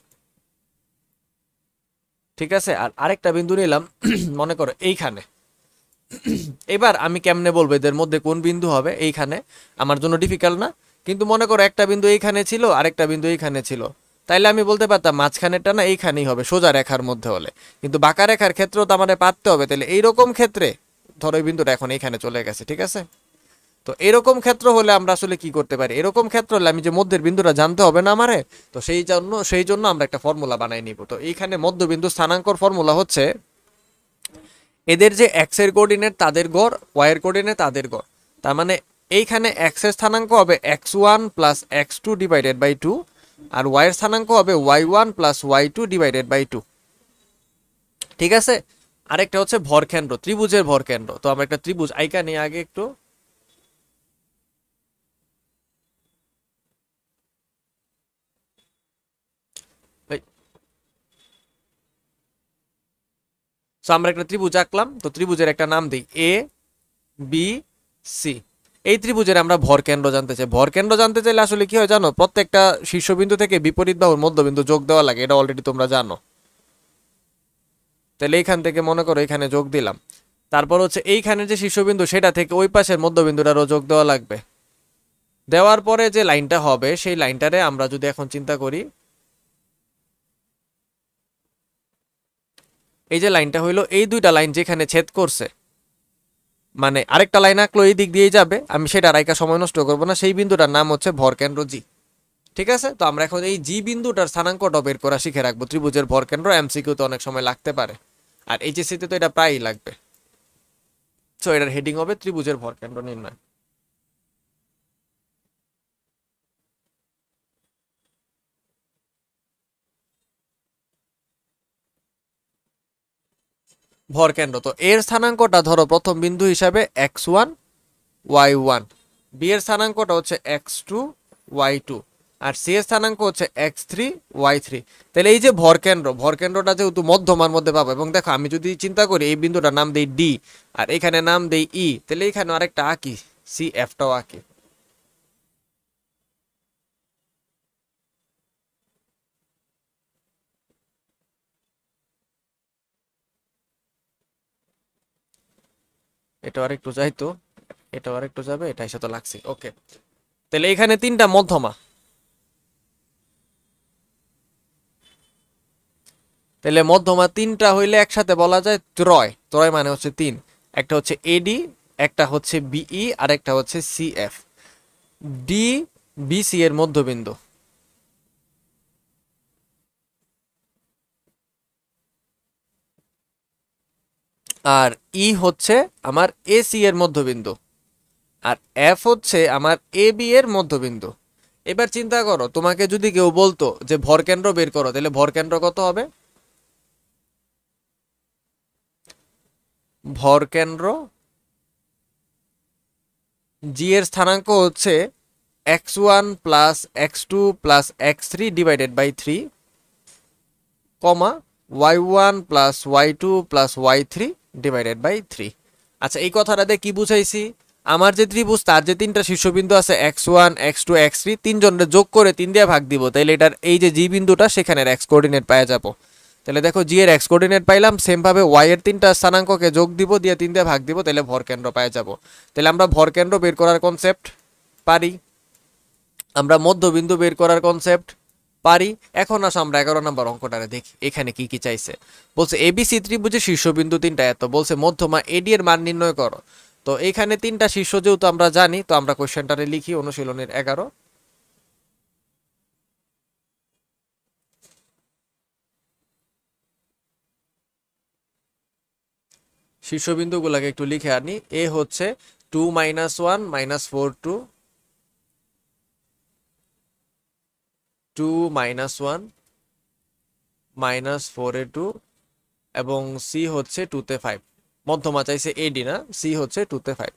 ঠিক আছে? আর আরেকটা বিন্দু নিলাম মনে করো এইখানে। এবার আমি কেমনে বলবো এদের মধ্যে কোন বিন্দু হবে? এইখানে আমার জন্য ডিফিকাল্ট না, কিন্তু মনে করো একটা বিন্দু এইখানে ছিল, আরেকটা বিন্দু এইখানে ছিল, তাইলে আমি বলতে পারতাম মাঝখানেরটা না এইখানেই হবে, সোজা রেখার মধ্যে হলে। কিন্তু বাঁকা রেখার ক্ষেত্রেও তো আমাদের পারতে হবে। তাহলে এইরকম ক্ষেত্রে ধরো এই বিন্দুটা এখন এইখানে চলে গেছে, ঠিক আছে? তো এরকম ক্ষেত্র হলে আমরা আসলে কি করতে পারি? এরকম ক্ষেত্র হলে আমি যে মধ্যের বিন্দুটা জানতে হবে না আমারে, তো সেই জন্য আমরা একটা ফর্মুলা বানাই নিব। তো এইখানে মধ্যবিন্দু স্থানাঙ্কর ফর্মুলা হচ্ছে এদের যে এক্স এর কোঅর্ডিনেট তাদের গড়, ওয়াই এর কোঅর্ডিনেট তাদের গড়। তার মানে এইখানে এক্স এর স্থানাঙ্ক হবে x1 plus x2 divided by 2, আর ওয়াই এর স্থানাঙ্ক হবে y1 plus y2 divided by 2, ঠিক আছে? আরেকটা হচ্ছে ভরকেন্দ্র, ত্রিভুজের ভরকেন্দ্র। তো আমরা একটা ত্রিভুজ আইকা নিয়ে আগে একটু। তো আমরা একটা ত্রিভুজ আঁকলাম, তো ত্রিভুজের একটা নাম দিই এ বি সি। এই ত্রিভুজের আমরা ভরকেন্দ্র জানতে চাই। ভরকেন্দ্র জানতে চাইলে আসলে কি হয় জানো? প্রত্যেকটা শীর্ষবিন্দু থেকে বিপরীত বাহুর মধ্যবিন্দু যোগ দেওয়া লাগে, এটা অলরেডি তোমরা জানো। তাহলে এইখান থেকে মনে করো এখানে যোগ দিলাম, তারপর হচ্ছে এইখানের যে শীর্ষবিন্দু সেটা থেকে ওই পাশের মধ্যবিন্দুটারও যোগ দেওয়া লাগবে। দেওয়ার পরে যে লাইনটা হবে সেই লাইনটারে আমরা যদি এখন চিন্তা করি, এই যে লাইনটা হইলো এই দুইটা লাইন যেখানে ছেদ করছে, মানে আরেকটা লাইন আঁকলো এই দিক দিয়েই যাবে, আমি সেটা রাইকা সময় নষ্ট করবো না। সেই বিন্দুটার নাম হচ্ছে ভরকেন্দ্র জি, ঠিক আছে? তো আমরা এখন এই জি বিন্দুটার স্থানাঙ্কটা বের করা শিখে রাখবো। ত্রিভুজের ভরকেন্দ্র এমসিকিউ তো অনেক সময় লাগতে পারে, আর এইচএসসি তে তো এটা প্রায়ই লাগবে। সো এটার হেডিং হবে ত্রিভুজের ভরকেন্দ্র নির্ণয়। ভরকেন্দ্র তো এর স্থানাঙ্কটা ধরো প্রথম বিন্দু হিসাবে x1 y1, বি এর স্থানাঙ্কটা হচ্ছে x2 y2, আর সি এর স্থানাঙ্ক হচ্ছে x3 y3। তাহলে এই যে ভরকেন্দ্র, ভরকেন্দ্রটা যেহেতু মধ্যমার মধ্যে পাবো, এবং দেখো আমি যদি চিন্তা করি এই বিন্দুটার নাম দেই ডি, আর এখানে নাম দেই ই, তাহলে এখানে আরেকটা আঁকি সি, এফটাও আঁকি। এটা আরেকটু যাইতো, এটা আরেকটু যাবে, এটা এসে তো লাগছে, ওকে। তাহলে এখানে তিনটা মধ্যমা, তাহলে মধ্যমা তিনটা হইলে একসাথে বলা যায় ত্রয়। ত্রয় মানে হচ্ছে তিন। একটা হচ্ছে এডি, একটা হচ্ছে বিই, আর একটা হচ্ছে সিএফ। ডি বিসি এর মধ্যবিন্দু, আর ই হচ্ছে আমার এসি এর মধ্যবিন্দু, আর এফ হচ্ছে আমার এ বি এর মধ্যবিন্দু। এবার চিন্তা করো, তোমাকে যদি কেউ বলতো যে ভরকেন্দ্র বের করো, তাহলে ভরকেন্দ্র কত হবে? ভরকেন্দ্র জি এর স্থানাঙ্ক হচ্ছে x1 plus x2 plus x3 divided by 3, comma y1 plus y2 plus y3 divided by 3। আচ্ছা, এই কথাটা দিয়ে কি বুঝাইছি? আমার যে ত্রিভুজ তার যে তিনটা শীর্ষবিন্দু আছে x1 x2 x3, তিনজনের যোগ করে 3 দিয়ে ভাগ দিব, তাইলে এটার এই যে জি বিন্দুটা সেখানের এক্স কোঅর্ডিনেট পাওয়া যাব। তাহলে দেখো জি এর এক্স কোঅর্ডিনেট পাইলাম, সেম ভাবে ওয়াই এর তিনটা স্থানাঙ্ককে যোগ দিব, দিয়ে 3 দিয়ে ভাগ দিব, তাহলে ভরকেন্দ্র পাওয়া যাব। তাহলে আমরা ভরকেন্দ্র বের করার কনসেপ্ট পারি, আমরা মধ্যবিন্দু বের করার কনসেপ্ট পারি। এখন আসো আমরা 11 নম্বর অঙ্কটারে দেখি, এখানে কি কি চাইছে। বলছে এবিসি ত্রিভুজের শীর্ষবিন্দু তিনটা এত, বলছে মধ্যমা এডি এর মান নির্ণয় করো। তো এখানে তিনটা শীর্ষ যেহেতু আমরা জানি, তো আমরা কোশ্চেনটারে লিখি অনুশীলনের 11। শীর্ষবিন্দুগুলোকে একটু লিখে আনি। এ হচ্ছে 2 -1 -4 2, 2 -1 -4 2, এবং সি হচ্ছে 2 তে 5। মধ্যমা চাইছে এডি না, সি হচ্ছে 2 তে 5।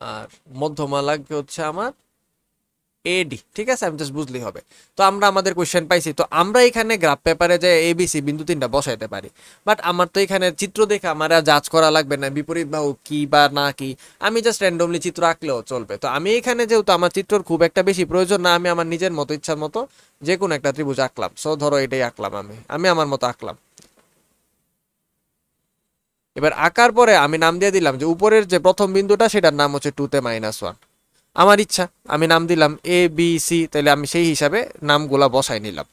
আর মধ্যমা লাগবে হচ্ছে আমার এডি, ঠিক আছে, আমি জাস্ট বুঝলেই হবে। তো আমরা আমাদের কোশ্চেন পাইছি, তো আমরা এখানে গ্রাফ পেপারে যে এবিসি বিন্দু তিনটা বসাইতে পারি। বাট আমার তো এখানে চিত্র দেখে আমার আর জাজ করা লাগবে না বিপরীত বাহু কি বা না কি, আমি জাস্ট র্যান্ডমলি চিত্র আঁকলেও চলবে। তো আমি এখানে যেহেতু আমার চিত্রর খুব একটা বেশি প্রয়োজন না, আমি আমার নিজের মতো ইচ্ছার মতো যে কোনো একটা ত্রিভুজ আঁকলাম। সো ধরো এটাই আঁকলাম, আমি আমার মতো আঁকলাম। এবার আঁকার পরে আমি নাম দিয়ে দিলাম যে উপরের যে প্রথম বিন্দুটা সেটার নাম হচ্ছে 2 তে -1। আমার ইচ্ছা, আমি নাম দিলাম এ বি সি, তাহলে আমি সেই হিসাবে নামগুলা বসাই নিলাম,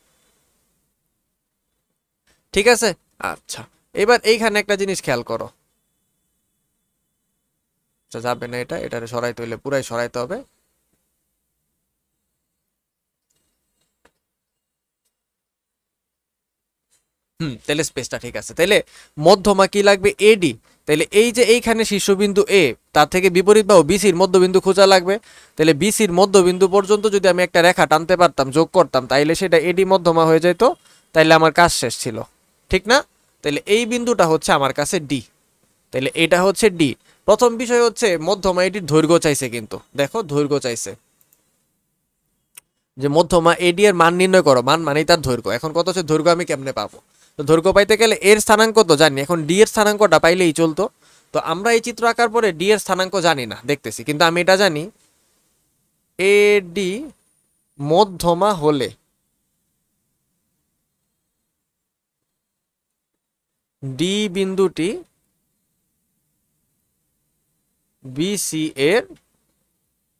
ঠিক আছে। আচ্ছা, এবার এইখানে একটা জিনিস খেয়াল করো। আচ্ছা, যাবে না, এটারে সরাইতে হইলে পুরাই সরাইতে হবে। তাহলে স্পেসটা ঠিক আছে। তাহলে মধ্যমা কি লাগবে? এডি। তাহলে এই যে এইখানে শীর্ষবিন্দু এ, তার থেকে বিপরীত বাহু বিসির মধ্যবিন্দু খোঁজা লাগবে। তাহলে বিসির মধ্যবিন্দু পর্যন্ত যদি আমি একটা রেখা টানতে পারতাম, যোগ করতাম, তাইলে সেটা এডি মধ্যমা হয়ে যেত, তাইলে আমার কাজ শেষ ছিল, ঠিক না? তাহলে এই বিন্দুটা হচ্ছে আমার কাছে ডি, তাহলে এটা হচ্ছে ডি। প্রথম বিষয় হচ্ছে মধ্যমা এটির দৈর্ঘ্য চাইছে, কিন্তু দেখো দৈর্ঘ্য চাইছে যে মধ্যমা এডি এর মান নির্ণয় করো, মান মানেই তার দৈর্ঘ্য। এখন কত হচ্ছে দৈর্ঘ্য আমি কেমনে পাবো? তো দৈর্ঘ্য পাইতে গেলে এর স্থানাঙ্ক তো জানি, এখন ডি এর স্থানাঙ্কটা পাইলেই চলতো। তো আমরা এই চিত্র আঁকার পরে ডি এর স্থানাঙ্ক জানি না, দেখতেছি, কিন্তু আমি এটা জানি এডি মধ্যমা হলে ডি বিন্দুটি বিসি এর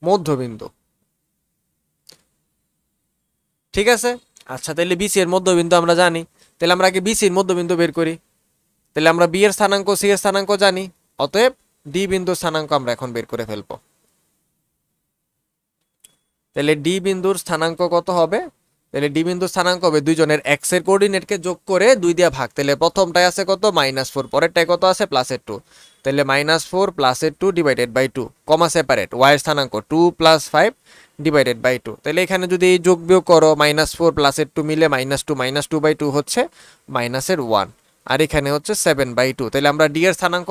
মধ্যবিন্দু, ঠিক আছে। আচ্ছা, তাহলে বিসি এর মধ্যবিন্দু আমরা জানি, তাহলে আমরা আগে বিসি এর মধ্যবিন্দু বের করি। তাহলে আমরা বি এর স্থানাঙ্ক সি এর স্থানাঙ্ক জানি, অতএব ডি বিন্দুর স্থানাঙ্ক আমরা এখন বের করে ফেলবো। তাহলে ডি বিন্দুর স্থানাঙ্ক কত হবে? তাহলে ডি বিন্দুর স্থানাঙ্ক হবে দুইজনের এক্স এর কোঅর্ডিনেটকে যোগ করে 2 দিয়ে ভাগ। তাহলে প্রথমটায় আছে কত? -4, পরেরটায় কত আছে? +2। তাহলে -4 +2 divided by 2, comma separate, Y এর স্থানাঙ্ক 2 + 5 ডিভাইডেড বাই 2। তাহলে এখানে যদি এই যোগ বিয়োগ করো, -4 +2 মিলে -2 হচ্ছে -1, আর এখানে হচ্ছে 7/2। তাহলে আমরা ডি এর স্থানাঙ্ক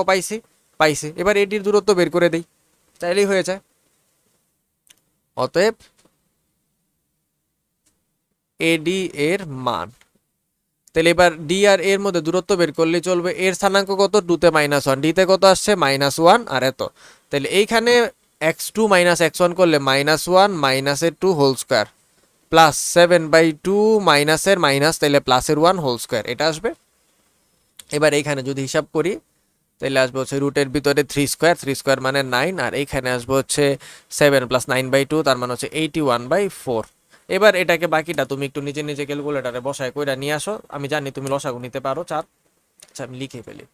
পাইছি। এবার এটির দূরত্ব বের করে দেই, তাইলেই হয়ে যায়। অতএব এডি এর মান, তাহলে এবার ডি আর এর মধ্যে দূরত্ব বের করলে চলবে। এর স্থানাঙ্ক কত? 2 তে -1, ডিতে কত আসছে? -1 আর এত। তাহলে এইখানে x2 - x1 করলে -1 -2 হোল স্কয়ার প্লাস 7/2 মাইনাসের মাইনাস, তাহলে +1 হোল স্কয়ার, এটা আসবে। এবার এইখানে যদি হিসাব করি, তাহলে আসবে হচ্ছে রুটের ভিতরে 3 স্কয়ার মানে 9, আর এইখানে আসবে হচ্ছে 7 + 9/2, তার মানে হচ্ছে 81/4। এবার এটাকে বাকিটা তুমি একটু নিজে নিজে ক্যালকুলেটারে বসায় কইরা নিয়ে আসো। আমি জানি তুমি লসাগু নিতে পারো 4। আচ্ছা আমি লিখে ফেলি।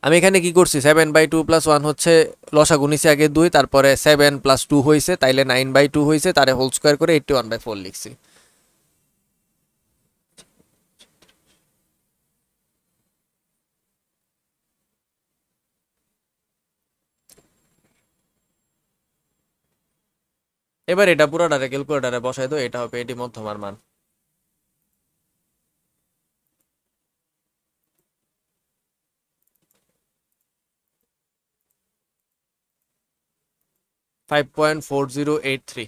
আমি এখানে কি করছি, 7/2 + 1 হচ্ছে লসাগু নিছি আগে 2, তারপরে 7 + 2 হয়েছে, তাইলে 9/2 হয়েছে, তারে হোল স্কোয়ার করে 81/4 লিখছি। এবার এটা পুরোটারে ক্যালকুলেটারে বসাই দাও, এটা হবে এটি মধ্যমার মান। 5.4083।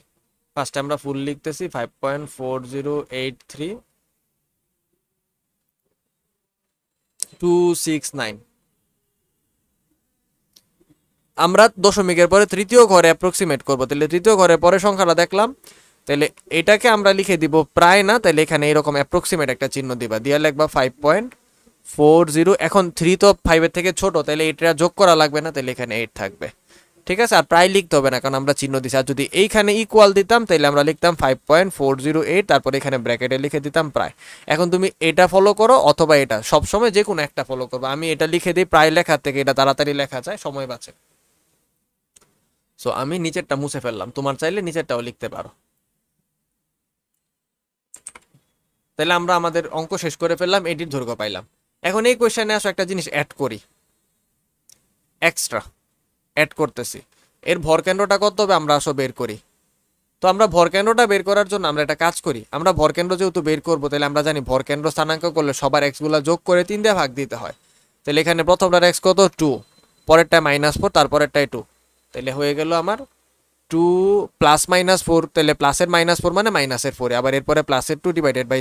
ফার্স্টে আমরা ফুল লিখতেছি 5.4083,269। আমরা দশমিকের পরে তৃতীয় ঘরে অ্যাপ্রক্সিমেট করব, তাহলে তৃতীয় ঘরের পরে সংখ্যাটা দেখলাম, তাহলে এটাকে আমরা লিখে দিব প্রায় না, তাহলে এখানে এরকম অ্যাপ্রক্সিমেট একটা চিহ্ন দিবা, দিয়া লিখবা 5.40। এখন 3 তো 5 থেকে ছোট, তাহলে এটা যোগ করা লাগবে না, তাহলে এখানে 8 থাকবে। ঠিক আছে, আর প্রায় লিখতে হবে না কারণ আমরা চিহ্ন দিছি। আর যদি এইখানে ইকুয়াল দিতাম তাহলে আমরা লিখতাম 5.408, তারপর এখানে ব্র্যাকেটে লিখে দিতাম প্রায়। এখন তুমি এটা ফলো করো অথবা এটা, সবসময় যে কোনো একটা ফলো করবো। আমি এটা লিখে দিই প্রায় লেখার থেকে, এটা তাড়াতাড়ি লেখা যায়, সময় বাঁচে। সো আমি নিচেরটা মুছে ফেললাম, তোমার চাইলে নিচেরটাও লিখতে পারো। তাহলে আমরা আমাদের অঙ্ক শেষ করে ফেললাম, এটির দৈর্ঘ্য পাইলাম। এখন এই কোয়েশ্চেনে আসো একটা জিনিস অ্যাড করি, এক্সট্রা অ্যাড করতেছি। এর ভর কেন্দ্রটা কত হবে আমরা আসো বের করি। তো আমরা ভর কেন্দ্রটা বের করার জন্য আমরা একটা কাজ করি, আমরা ভর কেন্দ্র যেহেতু বের করবো, তাহলে আমরা জানি ভর কেন্দ্র স্থানাঙ্ক করলে সবার এক্স গুলা যোগ করে 3 দিয়ে ভাগ দিতে হয়। তাহলে এখানে প্রথমটার এক্স কত 2, পরেরটা -4, তারপরেরটাই 2, তাহলে হয়ে গেল আমার 2 + -4, তাহলে প্লাসের -4 মানে মাইনাসের 4, আবার এরপরে প্লাসের 2 /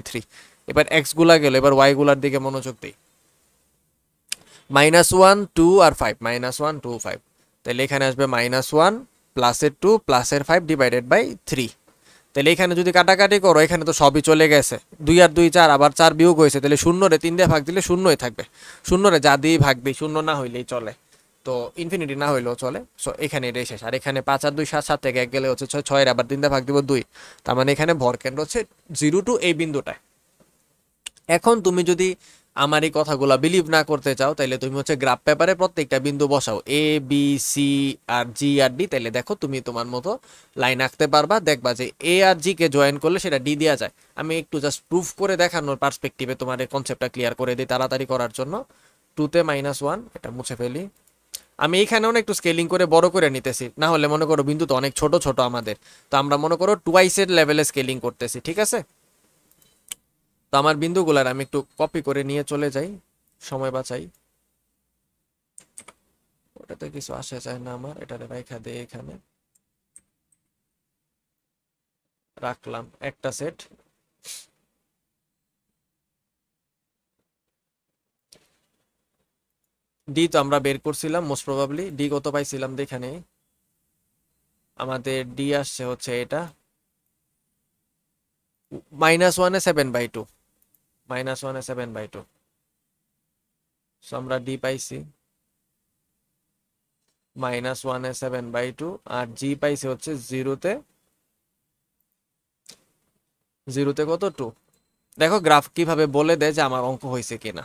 3। এবার এক্স গুলা গেল, এবার ওয়াই গুলার দিকে মনোযোগ দিই। -1 2 আর 5, -1 2 5, তাহলে এখানে আসবে -1 প্লাসের 2 প্লাসের 5 / 3। তাহলে এখানে যদি কাটাকাটি করো, এখানে তো সবই চলে গেছে, 2 আর 2 4, আবার 4 বিয়োগ হয়েছে, তাহলে 0 রে 3 দিয়ে ভাগ দিলে 0ই থাকবে। 0 রে যা দিয়ে ভাগ দিই, 0 না হইলেই চলে, তো ইনফিনিটি না হইলেও চলে। সো এখানে এটাই শেষ। আর এখানে 5 আর 2 7, 7 থেকে 1 গেলে হচ্ছে 6, 6 এর আবার 3 দিয়ে ভাগ দিব 2, তার মানে এখানে ভর কেন্দ্র হচ্ছে 0 টু এই বিন্দুটায়। এখন তুমি যদি আমার এই কথাগুলো বিলিভ না করতে চাও, তাহলে তুমি হচ্ছে গ্রাফ পেপারে প্রত্যেকটা বিন্দু বসাও, A B C R G R D, তাহলে দেখো তুমি তোমার মতো লাইন আঁকতে পারবা, দেখবা যে এ আর জি কে জয়েন করলে সেটা ডি দেওয়া যায়। আমি একটু জাস্ট প্রুফ করে দেখানোর পার্সপেক্টিভে তোমার এই কনসেপ্টটা ক্লিয়ার করে দিই তাড়াতাড়ি করার জন্য। 2 তে -1, এটা মুছে ফেলি। আমি এইখানেও একটু স্কেলিং করে বড় করে নিতেছি, না হলে মনে করো বিন্দু তো অনেক ছোট ছোট আমাদের, তো আমরা মনে করো টুয়াইসের লেভেলে স্কেলিং করতেছি, ঠিক আছে। তো আমার বিন্দুগুলার আমি একটু কপি করে নিয়ে চলে যাই, সময় বাঁচাই। ওটাতে কিছু আসে যায় না আমার, এটারে রাইখা দিয়ে এখানে রাখলাম একটা সেট। ডি তো আমরা বের করছিলাম, মোস্ট প্রবাবলি ডি কত পাইছিলাম দেখানে, আমাদের ডি আসছে হচ্ছে এটা -1 7/2, -1 7/2। সো আমরা ডি পাইছি -1 7/2, আর জি পাইছি হচ্ছে 0তে কত 2। দেখো গ্রাফ কিভাবে বলে দেয় যে আমার অঙ্ক হয়েছে কিনা।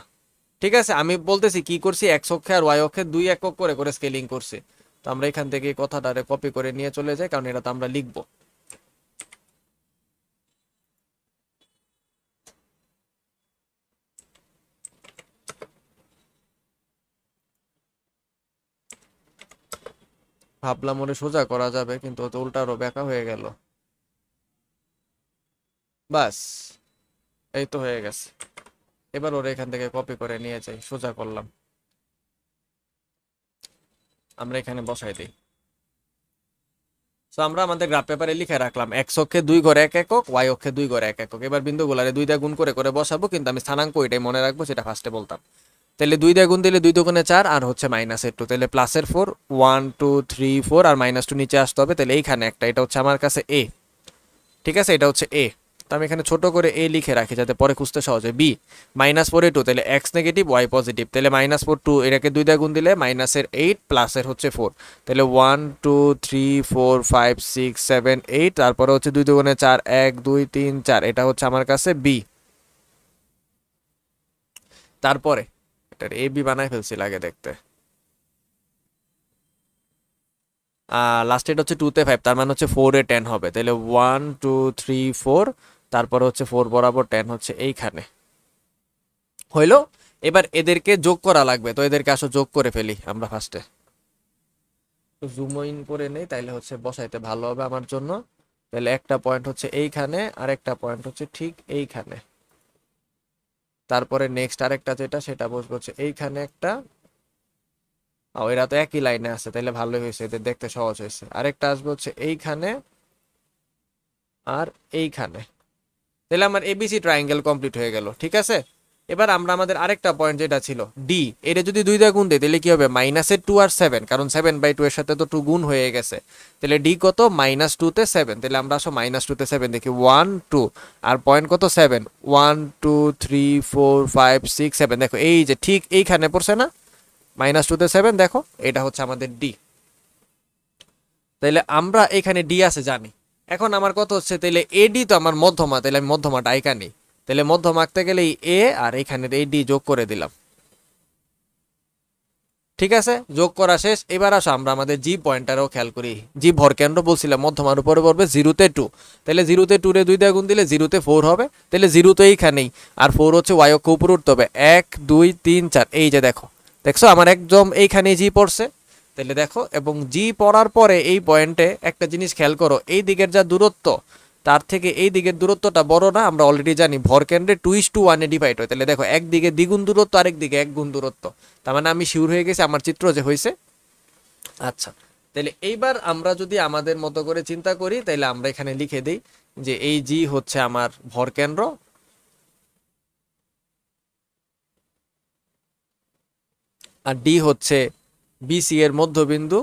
ঠিক আছে, আমি বলতেছি কি করছি, এক্স অক্ষে আর ওয়াই অক্ষে 2 একক করে করে স্কেলিং করছি। তো আমরা এখান থেকে এই কথাটারে কপি করে নিয়ে চলে যাই, কারণ এটা তো আমরা লিখবো। ভাবলাম ওরে সোজা করা যাবে, কিন্তু ও তো উল্টারও বেঁকা হয়ে গেল। বাস, এই তো হয়ে গেছে। এবার ওরে এখান থেকে কপি করে নিয়ে যাই, সোজা করলাম, আমরা এখানে বসাই দিই। তো আমরা আমাদের গ্রাফ পেপারে লিখে রাখলাম এক্স অক্ষে 2 ঘরে 1 একক, ওয়াই অক্ষে 2 ঘরে 1 একক। এবার বিন্দুগুলারে 2 দিয়ে গুণ করে করে বসাবো, কিন্তু আমি স্থানাঙ্ক এটাই মনে রাখবো যেটা ফার্স্টে বলতাম। তাহলে 2 দিয়ে গুণ দিলে 2 দুগুণে 4, আর হচ্ছে -2, তাহলে +4 1 2 3 4, আর -2 নিচে আসতে হবে, তাহলে এইখানে একটা, এটা হচ্ছে আমার কাছে এ। ঠিক আছে, এটা হচ্ছে এ। তো আমি এখানে ছোট করে এ লিখে রাখি যাতে পরে খুঁজতে সহজ হয়। বি -4 তাহলে এক্স নেগেটিভ ওয়াই পজিটিভ, তাহলে -4 2, এটাকে 2 দিয়ে গুণ দিলে -8 প্লাসের হচ্ছে 4, তাহলে 1 2 3 4 5 6 7 8, তারপরে হচ্ছে 2 দুগুণে 4 1 2 3 4, এটা হচ্ছে আমার কাছে বি। তারপরে এটার এ বি বানাই ফেলছি লাগে দেখতে। লাস্ট এটা হচ্ছে 2 তে 5, তার মানে হচ্ছে 4 এ 10 হবে, তাহলে 1 2 3 4, তারপরে হচ্ছে 4 বরাবর 10 হচ্ছে এইখানে হইলো। এবার এদেরকে যোগ করা লাগবে, তো এদেরকে আসো যোগ করে ফেলি আমরা ফার্স্টে। জুম ইন করে নেই তাইলে হচ্ছে বসাইতে ভালো হবে আমার জন্য। তাহলে একটা পয়েন্ট হচ্ছে এইখানে আর একটা পয়েন্ট হচ্ছে ঠিক এইখানে, তারপরে নেক্সট আরেকটা যেটা সেটা বসবে হচ্ছে এইখানে একটা। এরা তো একই লাইনে আছে, তাহলে ভালোই হয়েছে, এদের দেখতে সহজ হয়েছে। আরেকটা আসবে হচ্ছে এইখানে আর এইখানে, তাহলে আমার এবিসি ট্রায়াঙ্গেল কমপ্লিট হয়ে গেল। ঠিক আছে, এবার আমরা আমাদের আরেকটা পয়েন্ট যেটা ছিল ডি, এটা যদি 2 দিয়ে গুণ দিই তাহলে কি হবে -2 আর 7, কারণ 7/2 এর সাথে তো 2 গুণ হয়ে গেছে, তাহলে ডি কত -2 তে 7, তাহলে আমরা আসো -2 তে 7 দেখি 1 2, আর পয়েন্ট কত 7 1 2 3 4 5 6 7, দেখো এই যে ঠিক এইখানে পড়ছে না -2 তে 7, দেখো এটা হচ্ছে আমাদের ডি। তাইলে আমরা এখানে ডি আছে জানি। এখন আমার কত হচ্ছে, তাহলে এডি তো আমার মধ্যমা, তাহলে আমি মধ্যমাটা আইকা নিই, তাহলে মধ্যমা আঁকতে গেলে এ আর এখানে এই ডি যোগ করে দিলাম। ঠিক আছে, যোগ করা শেষ। এবার আসো আমরা আমাদের জি পয়েন্টারও খেয়াল করি। জি ভরকেন্দ্র বলছিলাম মধ্যমার উপরে পড়বে 0-তে 2, তাহলে 0-তে 2 রে 2 দিয়ে গুণ দিলে 0-তে 4 হবে, তাহলে 0 তো এইখানেই, আর 4 হচ্ছে ওয়াই অক্ষ উপরে উঠতে হবে 1 2 3 4, এই যে দেখো, দেখছো আমার একদম এইখানেই জি পড়ছে। তাহলে দেখো, এবং জি পড়ার পরে এই পয়েন্টে একটা জিনিস খেয়াল করো, এই দিকের যা দূরত্ব তার থেকে এই দিকের দূরত্বটা বড় না, আমরা অলরেডি জানি ভরকেন্দ্রে 2:1 এ ডিভাইড হয়, তাহলে দেখো একদিকে দ্বিগুণ দূরত্ব আরেক দিকে এক গুণ দূরত্ব, তার মানে আমি শিওর হয়ে গেছি আমার চিত্র যে হয়েছে। আচ্ছা, তাহলে এইবার আমরা যদি আমাদের মতো করে চিন্তা করি তাহলে আমরা এখানে লিখে দিই যে এই জি হচ্ছে আমার ভরকেন্দ্র, আর ডি হচ্ছে বিসি এর মধ্যবিন্দু,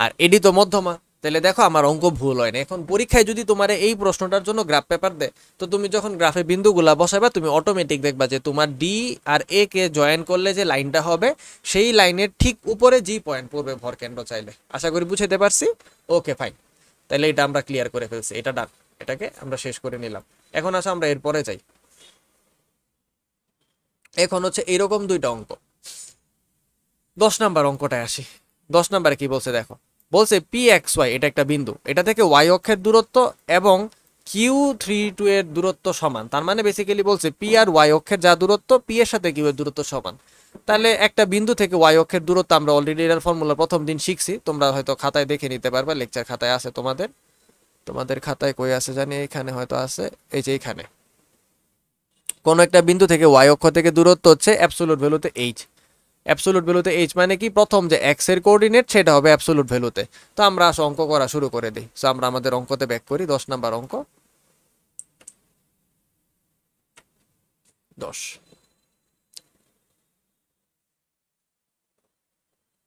আর এডি তো মধ্যমা। তাহলে দেখো আমার অঙ্ক ভুল হয় না। এখন পরীক্ষায় যদি তোমার এই প্রশ্নটার জন্য গ্রাফ পেপার দেয়, তো তুমি যখন গ্রাফে বিন্দুগুলা বসাবা তুমি অটোমেটিক দেখবা যে তোমার ডি আর এ কে জয়েন করলে যে লাইনটা হবে সেই লাইনের ঠিক উপরে জি পয়েন্ট পড়বে ভরকেন্দ্র চাইলে। আশা করি বুঝাতে পারছি। ওকে ফাইন, তাহলে এটা আমরা ক্লিয়ার করে ফেলছি, এটা ডান, এটাকে আমরা শেষ করে নিলাম। এখন আসো আমরা এরপরে যাই। এখন হচ্ছে এরকম দুইটা অঙ্ক। 10 নাম্বার অঙ্কটায় আসি। 10 নাম্বারে কি বলছে দেখো, বলছে পি এক্স ওয়াই, এটা একটা বিন্দু, এটা থেকে ওয়াই অক্ষের দূরত্ব এবং Q32 এর দূরত্ব সমান, তার মানে বেসিক্যালি বলছে পি আর ওয়াই অক্ষের যা দূরত্ব পি এর সাথে কিউ এর দূরত্ব সমান। তাহলে একটা বিন্দু থেকে ওয়াই অক্ষের দূরত্ব আমরা অলরেডি এর ফর্মুলা প্রথম দিন শিখছি, তোমরা হয়তো খাতায় দেখে নিতে পারবা, লেকচার খাতায় আছে তোমাদের, তোমাদের খাতায় কই আছে জানি, এখানে হয়তো আছে, এই যে এখানে কোন একটা বিন্দু থেকে ওয়াই অক্ষ থেকে দূরত্ব হচ্ছে অ্যাবসলিউট ভ্যালুতে এইচ। অ্যাবসলিউট ভ্যালুতে এইচ মানে কি, প্রথম যে এক্স এর কোঅর্ডিনেট সেটা হবে অ্যাবসলিউট ভ্যালুতে। তো আমরা অঙ্ক করা শুরু করে দিই। সো আমরা আমাদের অঙ্কতে ব্যাক করি। 10 নাম্বার অঙ্ক, 10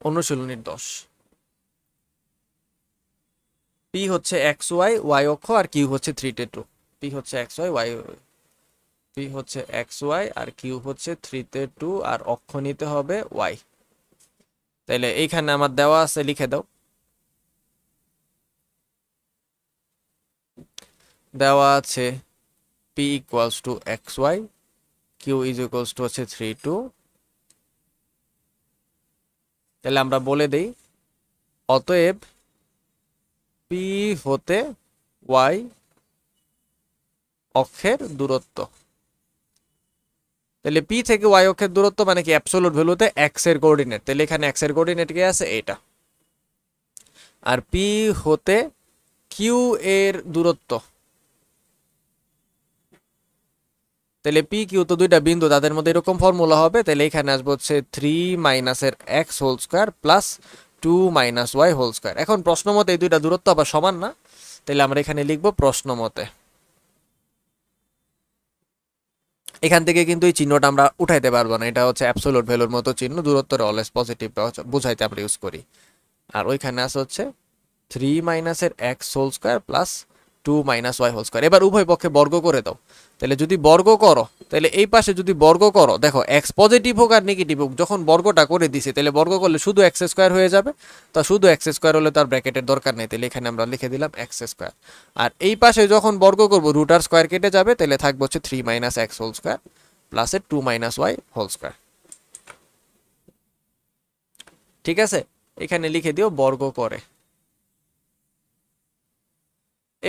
অনুশীলনীর 10। পি হচ্ছে এক্স ওয়াই, ওয়াই অক্ষ, আর কিউ হচ্ছে 3-2। পি হচ্ছে এক্স ওয়াই, ওয়াই, পি হচ্ছে এক্স ওয়াই আর কিউ হচ্ছে 3-2, আর অক্ষ নিতে হবে ওয়াই। তাইলে এইখানে আমার দেওয়া আছে, লিখে দাও। দেওয়া আছে P equals to X Y, Q is equals to হচ্ছে 3-2। তাহলে আমরা বলে দেই অতএব পি হতে ওয়াই অক্ষের দূরত্ব। তাহলে পি থেকে ওয়াই অক্ষের দূরত্ব মানে কি, অ্যাবসলিউট ভ্যালুতে এক্স এর কোঅর্ডিনেট, তাহলে এখানে এক্স এর কোঅর্ডিনেট কি আছে এটা, আর পি হতে কিউ এর দূরত্ব, তাহলে পি কিউ তো দুইটা বিন্দু, তাদের মধ্যে এরকম ফর্মুলা হবে, তাহলে এখানে আসবে হচ্ছে 3 মাইনাসের X whole square plus 2 minus Y whole square. এখন প্রশ্ন মতে এই দুইটা দূরত্ব আবার সমান না, তাহলে আমরা এখানে লিখবো প্রশ্ন মতে। এখান থেকে কিন্তু এই চিহ্নটা আমরা উঠাইতে পারবো না, এটা হচ্ছে অ্যাবসলিউট ভ্যালুর মতো চিহ্ন, দূরত্বটা অলওয়েজ পজিটিভ বুঝাইতে আমরা ইউজ করি। আর ওইখানে আছে হচ্ছে 3 মাইনাসের X whole square plus 2 minus Y whole square. এবার উভয় পক্ষে বর্গ করে দাও। তাহলে যদি বর্গ করো, তাহলে এই পাশে যদি বর্গ করো, দেখো এক্স পজিটিভ হোক আর নেগেটিভ হোক, যখন বর্গটা করে দিছি তাহলে বর্গ করলে শুধু এক্স স্কোয়ার হয়ে যাবে। তা শুধু এক্স স্কোয়ার হলে তার ব্র্যাকেটের দরকার নেই, তাহলে এখানে আমরা লিখে দিলাম এক্স স্কোয়ার। আর এই পাশে যখন বর্গ করবো রুট আর স্কোয়ার কেটে যাবে, তাহলে থাকবে হচ্ছে 3 মাইনাস এক্স হোল স্কোয়ার প্লাসের 2 মাইনাস ওয়াই হোল স্কোয়ার। ঠিক আছে, এখানে লিখে দিও বর্গ করে।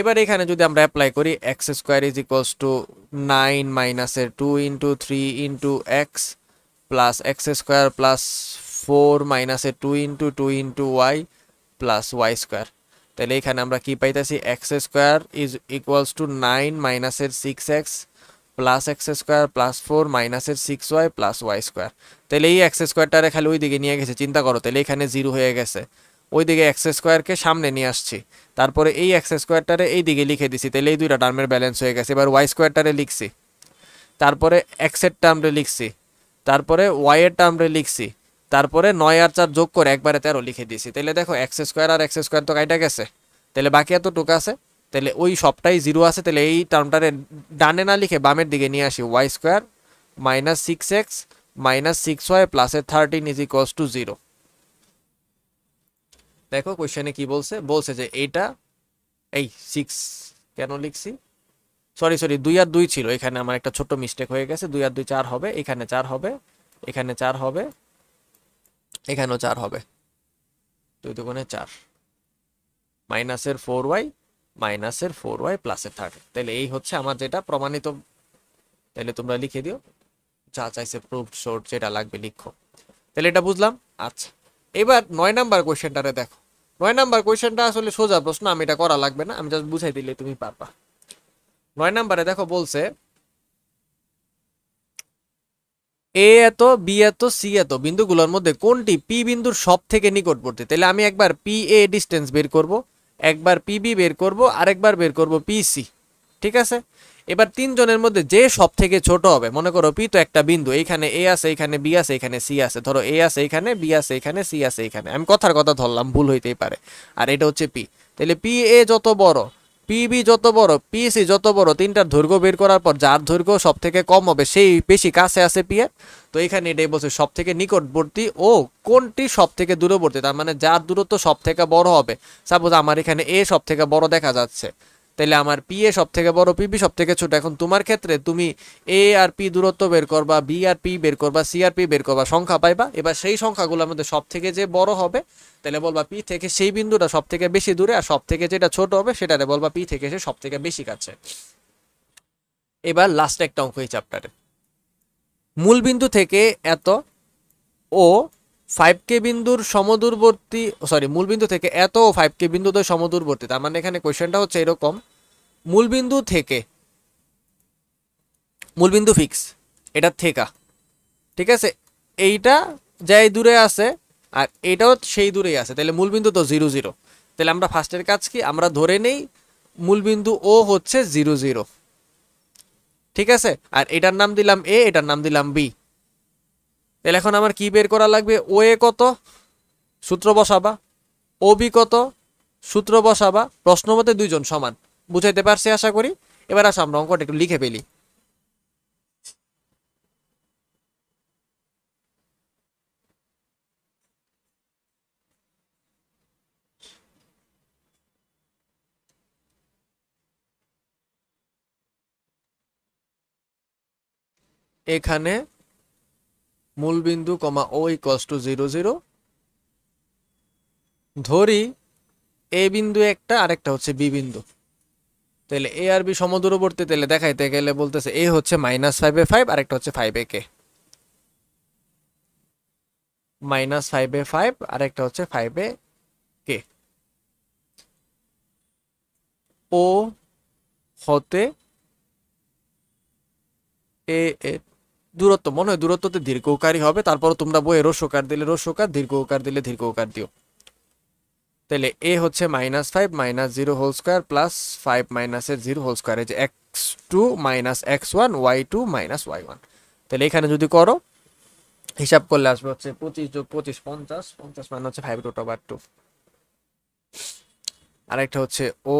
এবার এখানে যদি আমরা অ্যাপ্লাই করি X square is equals to 9 মাইনাসের 2 into 3 into X plus X square plus 4 মাইনাসের 2 into Y plus Y square. তাহলে এখানে আমরা কি পাইতেছি, X square is equals to 9 মাইনাসের 6x plus X square plus 4 মাইনাসের 6y প্লাস ওয়াই স্কোয়ার। তাহলে এই এক্স স্কোয়ারটারে খালি ওই দিকে নিয়ে গেছে, চিন্তা করো, তাহলে এখানে 0 হয়ে গেছে। ওইদিকে এক্স স্কোয়ারকে সামনে নিয়ে আসছি, তারপরে এই এক্স স্কোয়ারটারে এই দিকে লিখে দিছি, তাহলে এই দুইটা টার্মের ব্যালেন্স হয়ে গেছে। এবার ওয়াই স্কোয়ারটারে লিখছি, তারপরে এক্সের টার্মরে লিখছি, তারপরে ওয়াই এর টার্মরে লিখছি, তারপরে 9 আর 4 যোগ করে একবারে 13 লিখে দিয়েছি। তাহলে দেখো এক্স স্কোয়ার আর এক্স স্কোয়ার তো কাইটা গেছে, তাহলে বাকি এতটুকু আছে। তাহলে ওই সবটাই 0 আছে, তাহলে এই টার্মটারে ডানে না লিখে বামের দিকে নিয়ে আসি, Y square minus 6x minus 6y প্লাসের 13 ইজ ইকুয়ালস টু 0। দেখো কোশ্চেনে কি বলছে, বলছে যে এইটা এই 6 কেন লিখছি, সরি 2 আর 2 ছিল, এখানে আমার একটা ছোট মিস্টেক হয়ে গেছে। 2 আর 2 4 হবে, এখানে 4 হবে, এখানে 4 হবে, এখানেও 4 হবে, 2 দুগুণে 4 মাইনাসের 4y প্লাসের 13। তাহলে এই হচ্ছে আমার যেটা প্রমাণিত। তাহলে তোমরা লিখে দিও, যা চাইছে প্রুফড শর্ট যেটা লাগবে লিখো। তাহলে এটা বুঝলাম। আচ্ছা, এবার 9 নাম্বার কোয়েশ্চেনটারে দেখো। 9 নাম্বার কোয়েশ্চেনটা আসলে সোজা প্রশ্ন, আমি এটা করা লাগবে না, আমি জাস্ট বুঝাই দিলে তুমি পারবা। 9 নাম্বারে দেখো বলছে এ এত, বি এত, সি এত বিন্দুগুলোর মধ্যে কোনটি পি বিন্দুর সব থেকে নিকটবর্তী। তাহলে আমি একবার পি এ ডিস্টেন্স বের করব, একবার পি বি বের করব, আরেকবার বের করব পি সি। ঠিক আছে, এবার তিনজনের মধ্যে যে সব থেকে ছোট হবে, মনে করো পি তো একটা বিন্দু, এইখানে এ আছে, এইখানে বি আছে, এখানে সি আছে, ধরো এ আছে এইখানে, বি আছে এখানে, সি আছে এখানে, আমি কথার কথা ধরলাম, ভুল হইতেই পারে। আর এটা হচ্ছে পি। তাহলে পি এ যত বড়, পিবি যত বড়, পিসি যত বড়, তিনটার দৈর্ঘ্য বের করার পর যার দৈর্ঘ্য সব থেকে কম হবে সেই বেশি কাছে আছে পি এর। তো এখানে এটাই বলছে সব থেকে নিকটবর্তী ও কোনটি সব থেকে দূরবর্তী, তার মানে যার দূরত্ব সব থেকে বড় হবে। সাপোজ আমার এখানে এ সব থেকে বড় দেখা যাচ্ছে, তাহলে আমার পি এ সব থেকে বড়, পিবি সব থেকে ছোট। এখন তোমার ক্ষেত্রে তুমি এ আর পি দূরত্ব বের করবা, বি আর পি বের করবা, সি আর পি বের করবা, সংখ্যা পাইবা। এবার সেই সংখ্যাগুলোর মধ্যে সব থেকে যে বড় হবে, তাহলে বলবা পি থেকে সেই বিন্দুটা সব থেকে বেশি দূরে, আর সব থেকে যেটা ছোট হবে সেটারে বলবা পি থেকে সে সব থেকে বেশি কাছে। এবার লাস্ট একটা অঙ্ক এই চ্যাপ্টারে, মূল বিন্দু থেকে এত ও 5K বিন্দুর সমদূরবর্তী, সরি মূল বিন্দু থেকে এত ও 5K বিন্দুদ্বয় সমদূরবর্তী। তার মানে এখানে কোয়েশ্চেনটা হচ্ছে এরকম, মূল বিন্দু থেকে, মূল বিন্দু ফিক্স এটা থেকা, ঠিক আছে, এইটা যাই দূরে আছে আর এইটাও সেই দূরেই আছে, তাহলে মূল বিন্দু তো 0 0। তাহলে আমরা ফার্স্টের কাজ কি, আমরা ধরে নেই মূল বিন্দু ও হচ্ছে 0 0, ঠিক আছে, আর এটার নাম দিলাম এ, এটার নাম দিলাম বি। তাহলে এখন আমার কি বের করা লাগবে, ও এ কত, সূত্র বসাবা, ও বি কত, সূত্র বসাবা, প্রশ্ন মতে দুইজন সমান। বুঝাইতে পারছি আশা করি। এবার আসো আমরা অঙ্কটা একটু লিখে ফেলি। এখানে মূল বিন্দু কমা ও ইকুয়ালস টু 0 0, ধরি এ বিন্দু একটা, আরেকটা হচ্ছে বি বিন্দু। তাহলে এ আর বি সমদূরবর্তী, তাহলে দেখাইতে গেলে বলতেছে এ হচ্ছে -5 আরেকটা হচ্ছে 5 -5 আরেকটা হচ্ছে 5 ও হতে এ এর দূরত্ব, মনে হয় দূরত্বতে দীর্ঘকারী হবে, তারপর তোমরা বইয়ে রস্যকার দিলে রস্যকার, দীর্ঘকার দিলে দীর্ঘকার দিও। তাহলে এ হচ্ছে -5 -0 হোল স্কোয়ার প্লাস 5 মাইনাসের 0 হোল স্কোয়ার, এই যে x2 -x1 y2 -y1। তাহলে এখানে যদি করো হিসাব করলে আসবে হচ্ছে 25 + 25 50, 50 মানে হচ্ছে 5√2। আরেকটা হচ্ছে ও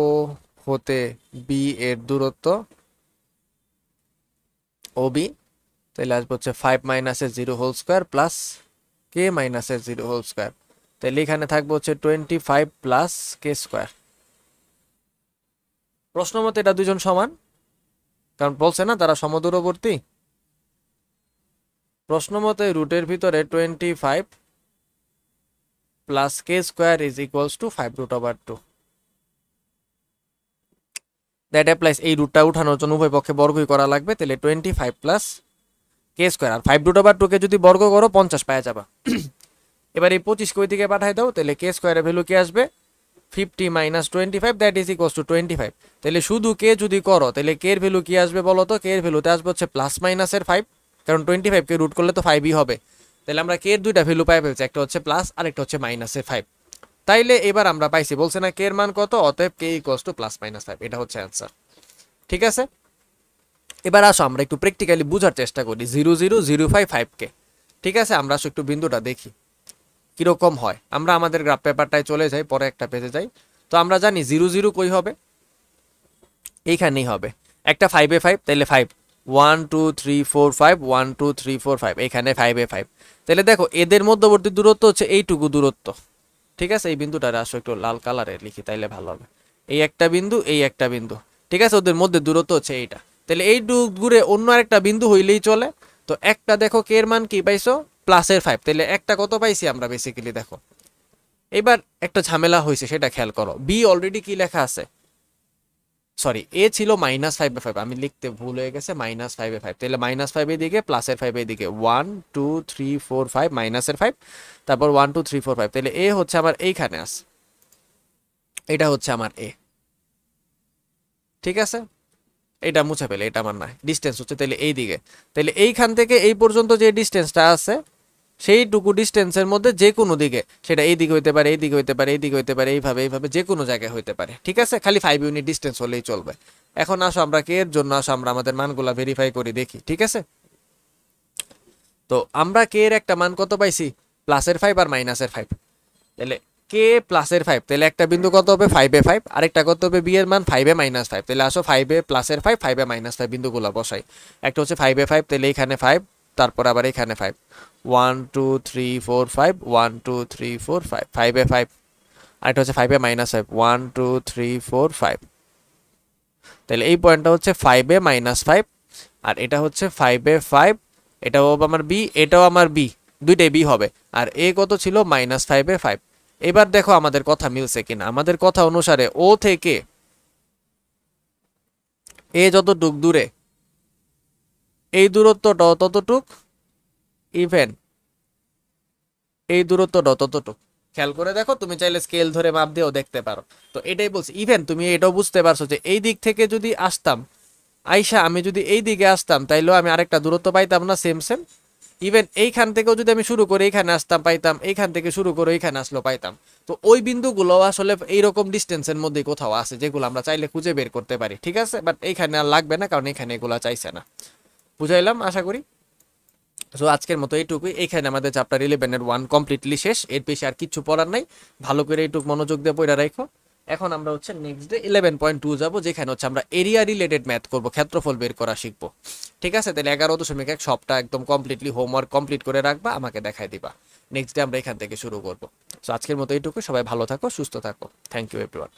হতে বি এর দূরত্ব ও বি, তাহলে আসবে হচ্ছে 5 মাইনাসের 0 হোল স্কোয়ার প্লাস কে মাইনাসের 0 হোল স্কোয়ার, তাহলে এখানে থাকবে হচ্ছে 25 প্লাস কে স্কোয়ার। প্রশ্ন মতে এটা দুজন সমান, কারণ বলছে না তারা সমদূরবর্তী। প্রশ্ন মতে রুটের ভিতরে 25 plus K square is equals two 5√/2। That applies, এই রুটটা উঠানোর জন্য উভয় পক্ষে বর্গই করা লাগবে, তাহলে 25 প্লাস কে স্কোয়ার, আর 5√/2 কে যদি বর্গ করো 50 পাওয়া যাবে। এবার এই 25 কে ওই দিকে পাঠাই দাও, তাহলে কে স্কোয়ারের ভ্যালু কি আসবে 50 minus 25, that is equals two 25। তাহলে শুধু কে যদি করো তাহলে কে এর ভ্যালু কি আসবে বলো তো, কে এর ভ্যালুতে আসবে হচ্ছে প্লাস মাইনাসের 5, কারণ 25 কে রুট করলে তো 5ই হবে। তাহলে আমরা কে এর দুইটা ভ্যালু পাই ফেলছি, একটা হচ্ছে প্লাস আর একটা হচ্ছে মাইনাসের 5। তাইলে এবার আমরা পাইছি, বলছে না কে এর মান কত, অতএব কে ইকুয়ালস টু প্লাস মাইনাস 5, এটা হচ্ছে অ্যান্সার। ঠিক আছে, এবার আসো আমরা একটু প্র্যাকটিক্যালি বোঝার চেষ্টা করি 0 0 0 5 5 কে। ঠিক আছে, আমরা আসো একটু বিন্দুটা দেখি কিরকম হয়। আমরা আমাদের গ্রাফ পেপারটায় চলে যাই, পরে একটা পেজে যাই। তো আমরা জানি 0 0 কই হবে, এইখানেই হবে। একটা 5 এ 5, তাহলে 5 1 2 3 4 5 1 2 3 4 5, এখানে 5 এ 5। তাহলে দেখো এদের মধ্যবর্তী দূরত্ব হচ্ছে এইটুকু দূরত্ব। ঠিক আছে, এই বিন্দুটা আসো একটু লাল কালারে লিখি তাইলে ভালো হবে। এই একটা বিন্দু, এই একটা বিন্দু, ঠিক আছে, ওদের মধ্যে দূরত্ব হচ্ছে এইটা। তাহলে এই ঘুরে অন্য আরেকটা বিন্দু হইলেই চলে। তো একটা দেখো কে এর মান কি পাইছো প্লাসের 5, তাহলে একটা কত পাইছি আমরা বেসিক্যালি দেখো। এবার একটা ঝামেলা হয়েছে সেটা খেয়াল করো, বি অলরেডি কি লেখা আছে, সরি এ ছিল -5/5, আমি লিখতে ভুল হয়ে গেছে -5/5, তাহলে -5 এদিকে প্লাসের 5 এদিকে 1 2 3 4 5 মাইনাসের 5, তারপর 1 2 3 4 5, তাহলে এ হচ্ছে আমার এইখানে আছে, এটা হচ্ছে আমার এ। ঠিক আছে, এটা মুছে ফেলে, এটা আমার না, ডিস্টেন্স হচ্ছে তাহলে এই দিকে। তাহলে এইখান থেকে এই পর্যন্ত যে ডিস্টেন্সটা আছে সেইটুকু ডিস্টেন্সের মধ্যে যে কোনো দিকে, সেটা এই দিকে হইতে পারে, এই দিকে হইতে পারে, এই দিকে হইতে পারে, এইভাবে এইভাবে যে কোনো জায়গায় হইতে পারে। ঠিক আছে, খালি 5 ইউনিট ডিস্টেন্স হলেই চলবে। এখন আসো আমরা কে এর জন্য আসো আমরা আমাদের মানগুলা ভেরিফাই করি দেখি। ঠিক আছে, তো আমরা কে এর একটা মান কত পাইছি প্লাসের 5 আর মাইনাসের 5, তাহলে কে প্লাসের 5, তাহলে একটা বিন্দু কত হবে 5 এ 5, আরেকটা কত হবে বি এর মান 5 এ -5। তাহলে আসো 5 এ প্লাসের 5 5 এ -5 বিন্দুগুলো বসাই। একটা হচ্ছে 5 এ 5, তাহলে এখানে 5, তারপর আবার এখানে 5 1 2 3 4 5 1 2 3 4 5 5 এ 5, আরেকটা হচ্ছে 5 এ -5 1 2 3 4 5। তাহলে এই পয়েন্টটা হচ্ছে 5 এ -5, আর এটা হচ্ছে 5 এ 5, এটাও আমার বি, এটাও আমার বি, দুইটাই বি হবে। আর এ কত ছিল -5 এ 5। এবার দেখো আমাদের কথা মিলছে কিনা, আমাদের কথা অনুসারে ও থেকে এ যতটুক দূরে এই দূরত্বটাও ততটুক, ইভেন এই দূরত্বটাও ততটুক। খেয়াল করে দেখো, তুমি চাইলে স্কেল ধরে মাপ দিয়েও দেখতে পারো। তো এটাই বলছি, ইভেন তুমি এটাও বুঝতে পারছো যে এই দিক থেকে যদি আসতাম, আইসা আমি যদি এই দিকে আসতাম তাইলেও আমি আরেকটা দূরত্ব পাইতাম না, সেম সেম। ইভেন এইখান থেকেও যদি আমি শুরু করে এইখানে আসতাম পাইতাম, এইখান থেকে শুরু করে এইখানে আসলো পাইতাম। তো ওই বিন্দুগুলো আসলে এইরকম ডিস্টেন্সের মধ্যে কোথাও আছে, যেগুলো আমরা চাইলে খুঁজে বের করতে পারি। ঠিক আছে, বাট এইখানে আর লাগবে না, কারণ এখানে এগুলো চাইছে না। বুঝাইলাম আশা করি। সো আজকের মতো এইটুকুই, এইখানে আমাদের চ্যাপ্টার 11-এর 1 কমপ্লিটলি শেষ। এর বেশি আর কিছু পড়ার নাই, ভালো করে এইটুকু মনোযোগ দিয়ে পড়া রাখো। এখন আমরা হচ্ছে নেক্সট ডে 11.2 যাবো, যেখানে হচ্ছে আমরা এরিয়া রিলেটেড ম্যাথ করবো, ক্ষেত্রফল বের করা শিখবো। ঠিক আছে, তাহলে 11.1 সবটা একদম কমপ্লিটলি হোমওয়ার্ক কমপ্লিট করে রাখবা, আমাকে দেখাই দিবা। নেক্সট ডে আমরা এখান থেকে শুরু করবো। সো আজকের মতো এইটুকু, সবাই ভালো থাকো, সুস্থ থাকো। Thank you everyone.